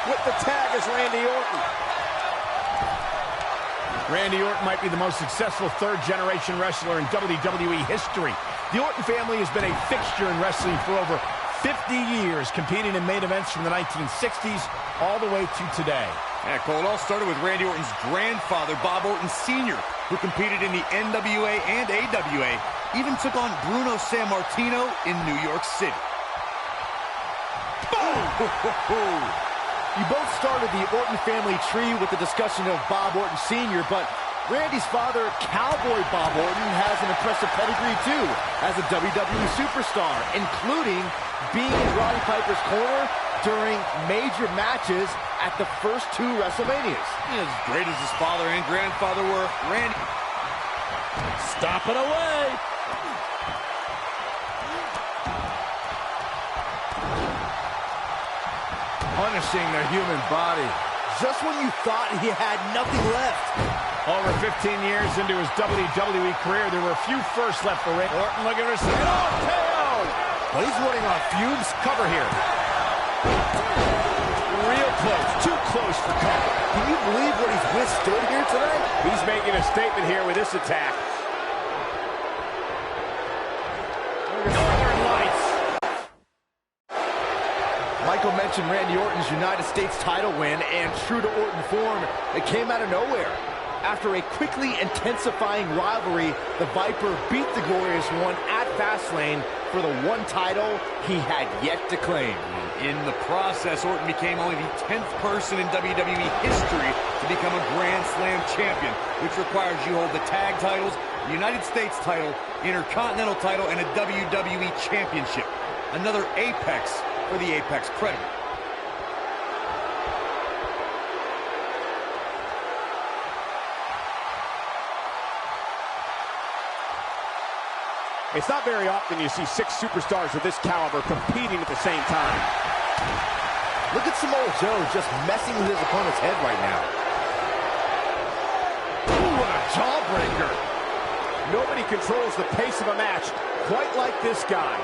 With the tag is Randy Orton. Randy Orton might be the most successful third-generation wrestler in WWE history. The Orton family has been a fixture in wrestling for over 50 years, competing in main events from the 1960s all the way to today. Yeah, Cole, it all started with Randy Orton's grandfather, Bob Orton Sr., who competed in the NWA and AWA, even took on Bruno Sammartino in New York City. Boom! You both started the Orton family tree with the discussion of Bob Orton Sr., but Randy's father, Cowboy Bob Orton, has an impressive pedigree too as a WWE superstar, including being in Roddy Piper's corner during major matches at the first two WrestleManias. As great as his father and grandfather were, Randy... Stop it away! Punishing the human body just when you thought he had nothing left. Over 15 years into his WWE career, there were a few firsts left for Randy Orton. Looking for a KO! Well, he's running on fumes. Cover here. Real close. Too close for cover. Can you believe what he's withstood here tonight? He's making a statement here with this attack. Northern Lights. Michael mentioned Randy Orton's United States title win, and true to Orton form, it came out of nowhere. After a quickly intensifying rivalry, the Viper beat the Glorious One at Fastlane for the one title he had yet to claim. In the process, Orton became only the 10th person in WWE history to become a Grand Slam champion, which requires you hold the tag titles, the United States title, Intercontinental title, and a WWE championship. Another apex for the Apex Predator. It's not very often you see six superstars of this caliber competing at the same time. Look at Samoa Joe just messing with his opponent's head right now. Ooh, what a jawbreaker. Nobody controls the pace of a match quite like this guy.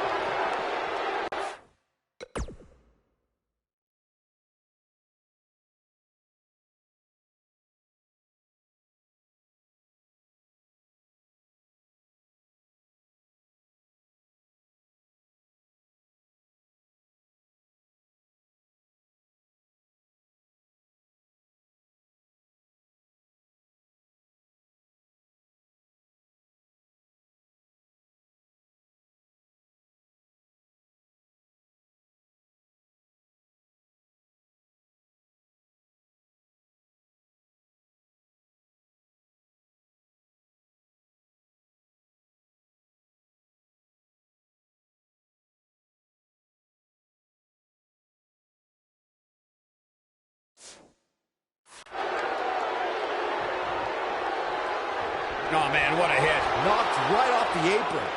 Oh, man, what a hit. Knocked right off the apron.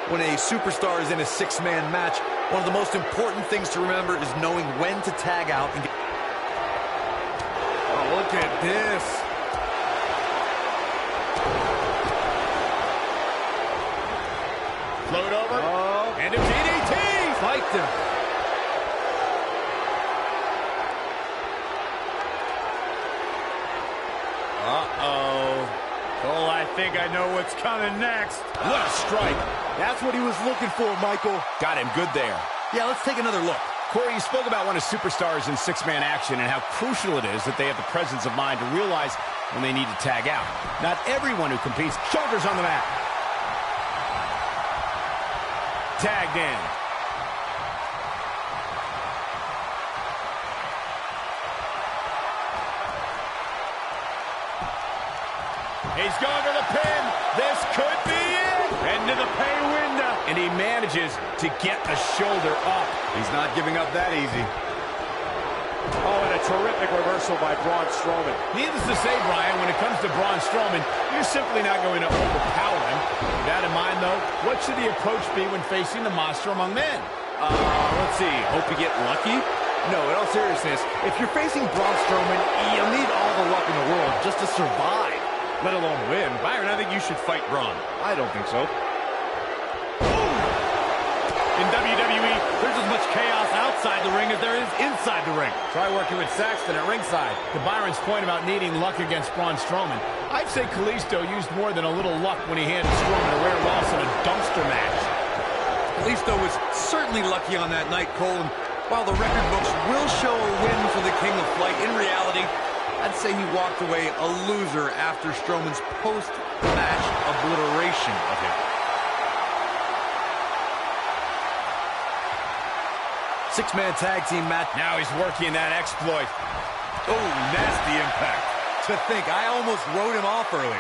When a superstar is in a six-man match, one of the most important things to remember is knowing when to tag out and get... Oh, look at this. Float over. And a DDT. him. Uh-oh. Cole, I think I know what's coming next. What a strike. That's what he was looking for, Michael. Got him good there. Yeah, let's take another look. Corey, you spoke about one of superstars in six-man action and how crucial it is that they have the presence of mind to realize when they need to tag out. Not everyone who competes, shoulders on the mat. Tagged in. He's going for the pin. This could be it. Into the pay window. And he manages to get the shoulder up. He's not giving up that easy. Oh, and a terrific reversal by Braun Strowman. Needless to say, Brian, when it comes to Braun Strowman, you're simply not going to overpower him. With that in mind, though, what should the approach be when facing the monster among men? Let's see. Hope you get lucky? No, in all seriousness, if you're facing Braun Strowman, you'll need all the luck in the world just to survive, let alone win. Byron, I think you should fight Braun. I don't think so. In WWE, there's as much chaos outside the ring as there is inside the ring. Try working with Saxton at ringside. To Byron's point about needing luck against Braun Strowman, I'd say Kalisto used more than a little luck when he handed Strowman a rare loss in a dumpster match. Kalisto was certainly lucky on that night, Cole, and while the record books will show a win for the King of Flight, in reality, I'd say he walked away a loser after Strowman's post-match obliteration of him. Six-man tag team match. Now he's working that exploit. Oh, nasty impact. To think, I almost wrote him off earlier.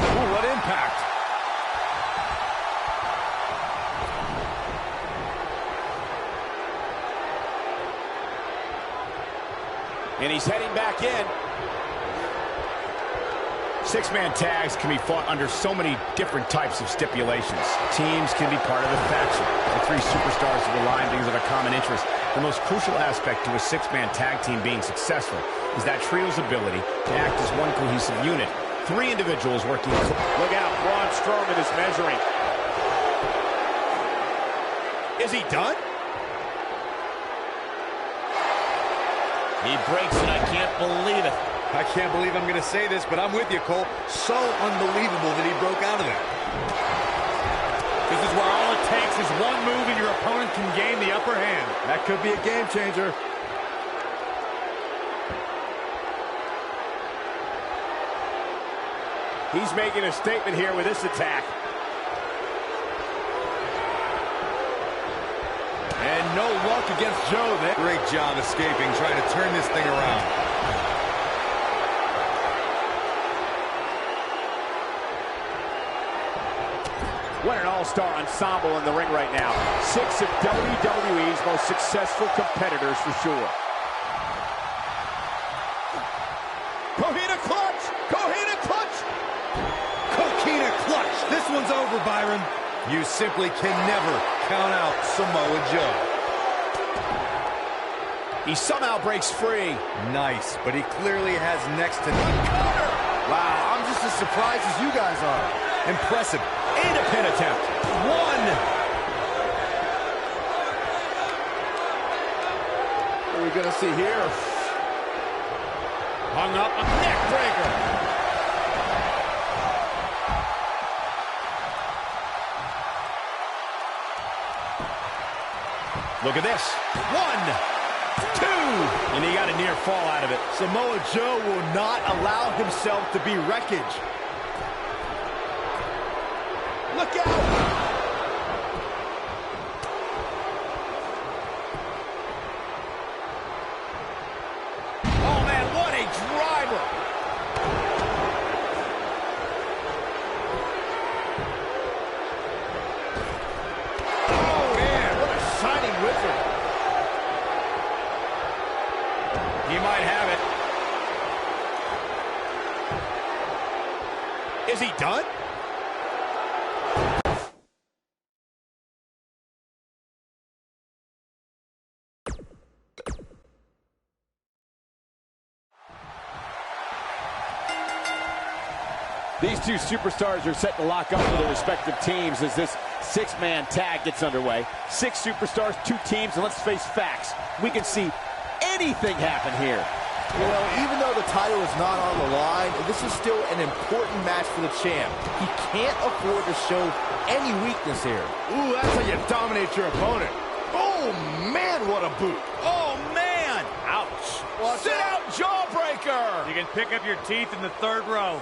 Ooh, what impact. And he's heading back in. Six-man tags can be fought under so many different types of stipulations. Teams can be part of a faction. The three superstars are aligned because of a common interest. The most crucial aspect to a six-man tag team being successful is that trio's ability to act as one cohesive unit. Three individuals working. Look out, Braun Strowman is measuring. Is he done? He breaks it. I can't believe it. I can't believe I'm going to say this, but I'm with you, Cole. So unbelievable that he broke out of there. This is where all it takes is one move and your opponent can gain the upper hand. That could be a game changer. He's making a statement here with this attack. And no luck against Joe there. Great job escaping, trying to turn this thing around. What an all-star ensemble in the ring right now. Six of WWE's most successful competitors for sure. Coquina clutch! Coquina clutch! Coquina clutch! This one's over, Byron. You simply can never count out Samoa Joe. He somehow breaks free. Nice, but he clearly has next to none. Wow, I'm just as surprised as you guys are. Impressive. And a pin attempt. One. What are we going to see here? Hung up a neck breaker. Look at this. 1, 2. And he got a near fall out of it. Samoa Joe will not allow himself to be wreckage. Look out! Oh, man, what a driver. Oh, man, what a shining wizard. He might have it. Is he done? These two superstars are set to lock up with their respective teams as this six-man tag gets underway. 6 superstars, 2 teams, and let's face facts. We can see anything happen here. You know, even though the title is not on the line, this is still an important match for the champ. He can't afford to show any weakness here. Ooh, that's how you dominate your opponent. Oh, man, what a boot. Oh, man. Ouch. Sit out, jawbreaker. You can pick up your teeth in the 3rd row.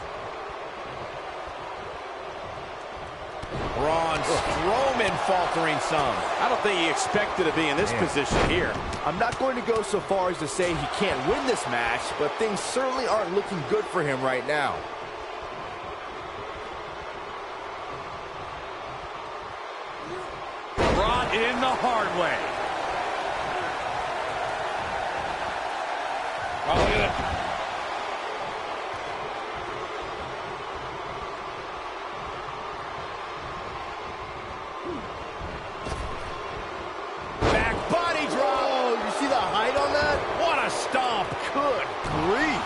Braun Strowman faltering some. I don't think he expected to be in this position here. I'm not going to go so far as to say he can't win this match, but things certainly aren't looking good for him right now. Brought in the hard way. Oh, look at that. Good grief.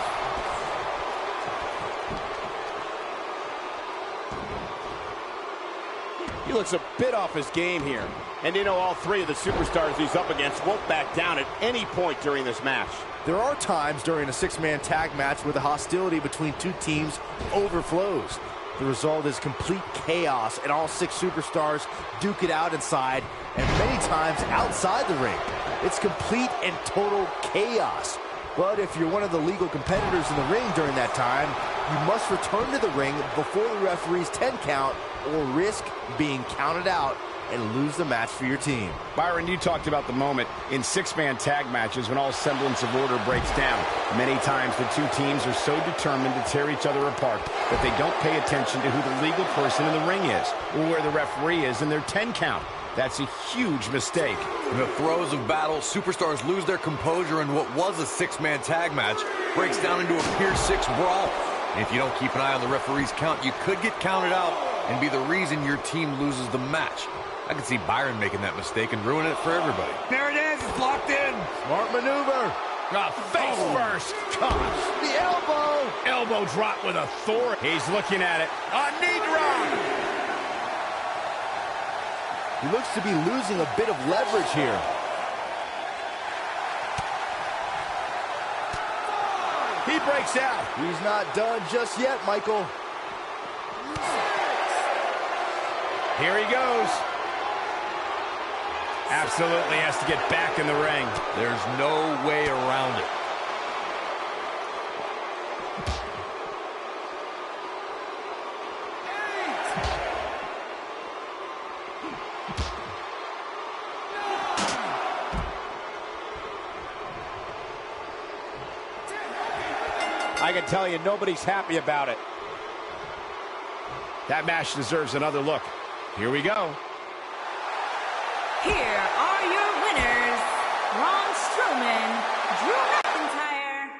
He looks a bit off his game here. And you know, all 3 of the superstars he's up against won't back down at any point during this match. There are times during a 6-man tag match where the hostility between 2 teams overflows. The result is complete chaos, and all 6 superstars duke it out inside, and many times outside the ring. It's complete and total chaos. But if you're one of the legal competitors in the ring during that time, you must return to the ring before the referee's 10 count or risk being counted out and lose the match for your team. Byron, you talked about the moment in 6-man tag matches when all semblance of order breaks down. Many times the 2 teams are so determined to tear each other apart that they don't pay attention to who the legal person in the ring is or where the referee is in their 10 count. That's a huge mistake. In the throes of battle, superstars lose their composure, and what was a 6-man tag match breaks down into a Pier 6 brawl. And if you don't keep an eye on the referee's count, you could get counted out and be the reason your team loses the match. I can see Byron making that mistake and ruin it for everybody. There it is. It's locked in. Smart maneuver. Face first. Gosh. The elbow. Elbow drop with authority. He's looking at it. A knee drop. He looks to be losing a bit of leverage here. He breaks out. He's not done just yet, Michael. Here he goes. Absolutely has to get back in the ring. There's no way around it. I can tell you, nobody's happy about it. That match deserves another look. Here we go. Here are your winners, Braun Strowman, Drew McIntyre.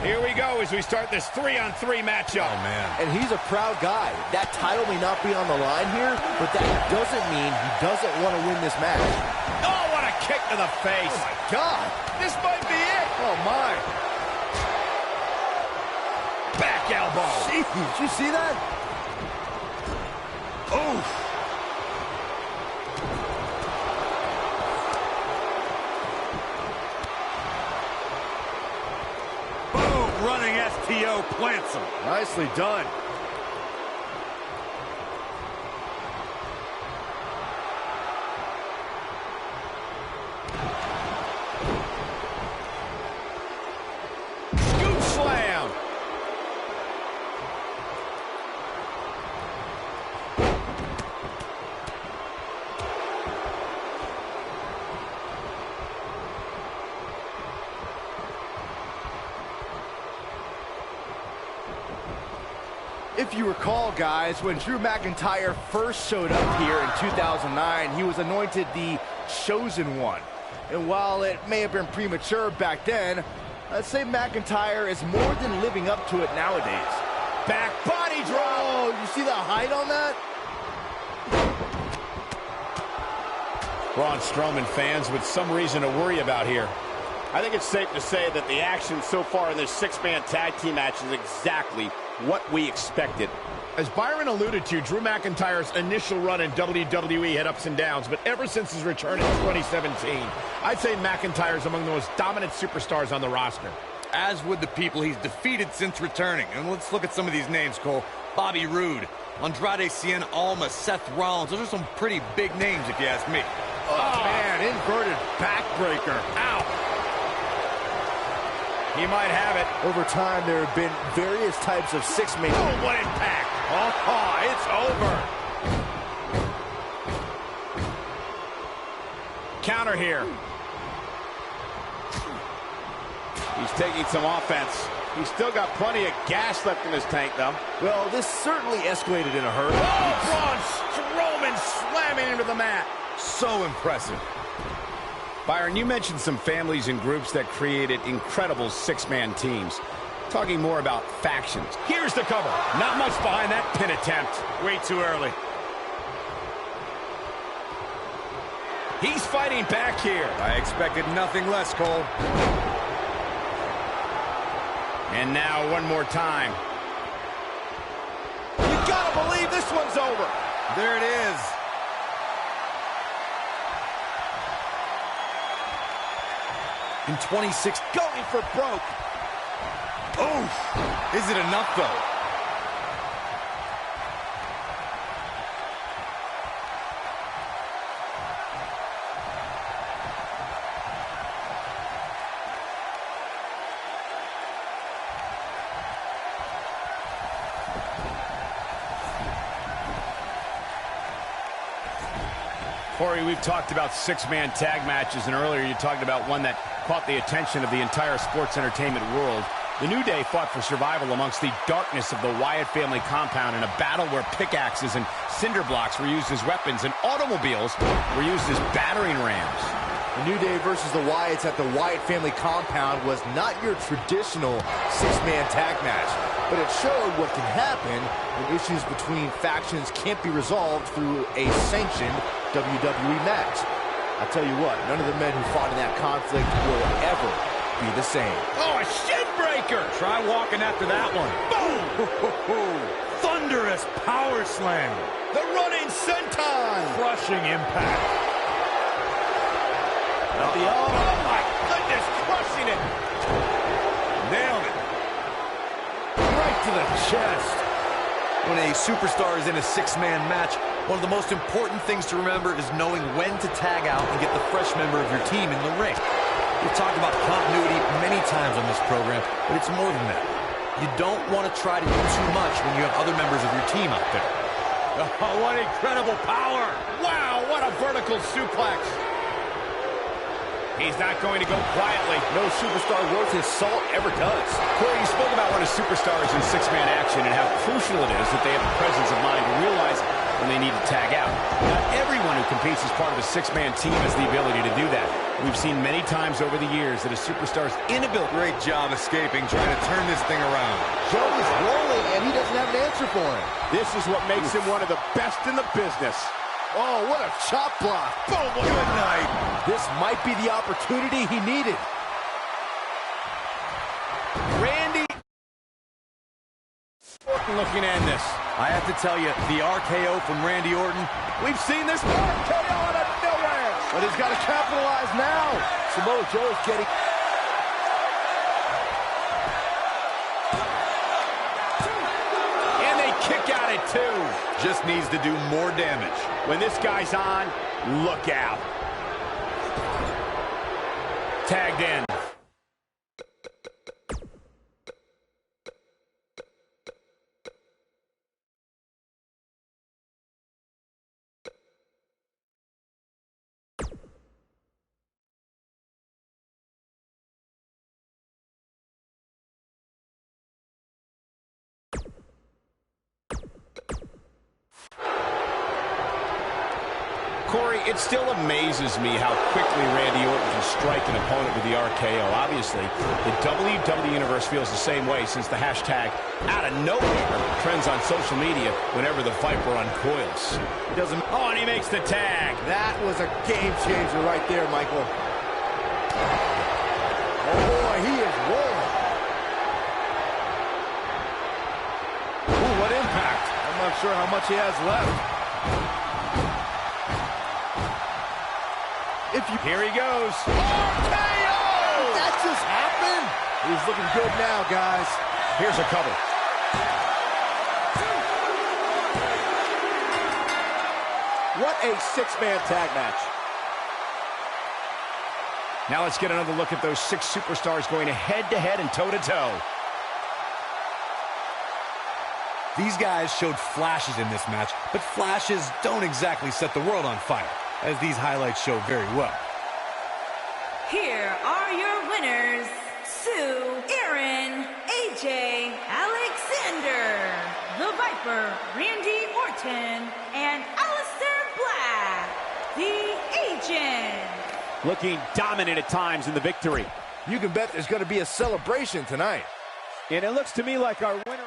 Here we go as we start this 3-on-3 matchup. Oh, man. And he's a proud guy. That title may not be on the line here, but that doesn't mean he doesn't want to win this match. Oh, what a kick to the face. Oh, my God. This might be it. Oh, my. Back elbow. Jeez, did you see that? Oof. Boom. Running STO plants him. Nicely done. Scoop slam. If you recall, guys, when Drew McIntyre first showed up here in 2009, he was anointed the Chosen One. And while it may have been premature back then, I'd say McIntyre is more than living up to it nowadays. Back body drop. Oh, you see the height on that? Braun Strowman fans with some reason to worry about here. I think it's safe to say that the action so far in this six-man tag team match is exactly what we expected. As Byron alluded to, Drew McIntyre's initial run in WWE had ups and downs, but ever since his return in 2017, I'd say McIntyre's among the most dominant superstars on the roster. As would the people he's defeated since returning. And let's look at some of these names, Cole. Bobby Roode, Andrade Cien Almas, Seth Rollins. Those are some pretty big names, if you ask me. Oh, man, inverted backbreaker. Ow. He might have it. Over time, there have been various types of six-man. Oh, what impact. Oh, it's over. Counter here. He's taking some offense. He's still got plenty of gas left in his tank, though. Well, this certainly escalated in a hurry. Oh, Braun Strowman slamming into the mat. So impressive. Byron, you mentioned some families and groups that created incredible six-man teams. Talking more about factions. Here's the cover. Not much behind that pin attempt. Way too early. He's fighting back here. I expected nothing less, Cole. And now one more time. You gotta believe this one's over. There it is. In 26, Going for broke. oof. Is it enough, though? Corey, we've talked about six-man tag matches, and earlier you talked about one that caught the attention of the entire sports entertainment world. The New Day fought for survival amongst the darkness of the Wyatt family compound in a battle where pickaxes and cinder blocks were used as weapons and automobiles were used as battering rams. The New Day versus the Wyatts at the Wyatt family compound was not your traditional six-man tag match, but it showed what can happen when issues between factions can't be resolved through a sanctioned WWE match. I'll tell you what, none of the men who fought in that conflict will ever be the same. Oh, a shin breaker! Try walking after that one. Boom! Thunderous power slam. The running senton! Crushing impact. Oh my goodness, crushing it! Nailed it. Right to the chest. When a superstar is in a six-man match, one of the most important things to remember is knowing when to tag out and get the fresh member of your team in the ring. We've talked about continuity many times on this program, but it's more than that. You don't want to try to do too much when you have other members of your team out there. Oh, what incredible power! Wow, what a vertical suplex! He's not going to go quietly. No superstar worth his salt ever does. Corey, you spoke about when a superstar is in six-man action and how crucial it is that they have the presence of mind to realize when they need to tag out. Not everyone who competes as part of a six-man team has the ability to do that. We've seen many times over the years that a superstar's inability... Great job escaping, trying to turn this thing around. Joe is rolling, and he doesn't have an answer for him. This is what makes him one of the best in the business. Oh, what a chop block. Boom, good night. This might be the opportunity he needed. Randy Orton looking to end this. I have to tell you, the RKO from Randy Orton, We've seen this RKO out of nowhere. But he's got to capitalize now. Samoa Joe is getting... And they kick out at two. just needs to do more damage. When this guy's on, look out. Tagged in. Corey, it still amazes me how quickly Randy Orton can strike an opponent with the RKO. Obviously, the WWE Universe feels the same way since the hashtag out of nowhere trends on social media whenever the Viper uncoils. He doesn't... Oh, and he makes the tag. That was a game changer right there, Michael. sure how much he has left. Here he goes. RKO! That just happened. He's looking good now, guys. Here's a cover. What a six-man tag match. Now let's get another look at those 6 superstars going head-to-head and toe-to-toe. These guys showed flashes in this match, but flashes don't exactly set the world on fire, as these highlights show very well. Here are your winners, Sue, Aaron, AJ, Alexander, The Viper, Randy Orton, and Aleister Black, the Agent. Looking dominant at times in the victory. You can bet there's going to be a celebration tonight. And it looks to me like our winner...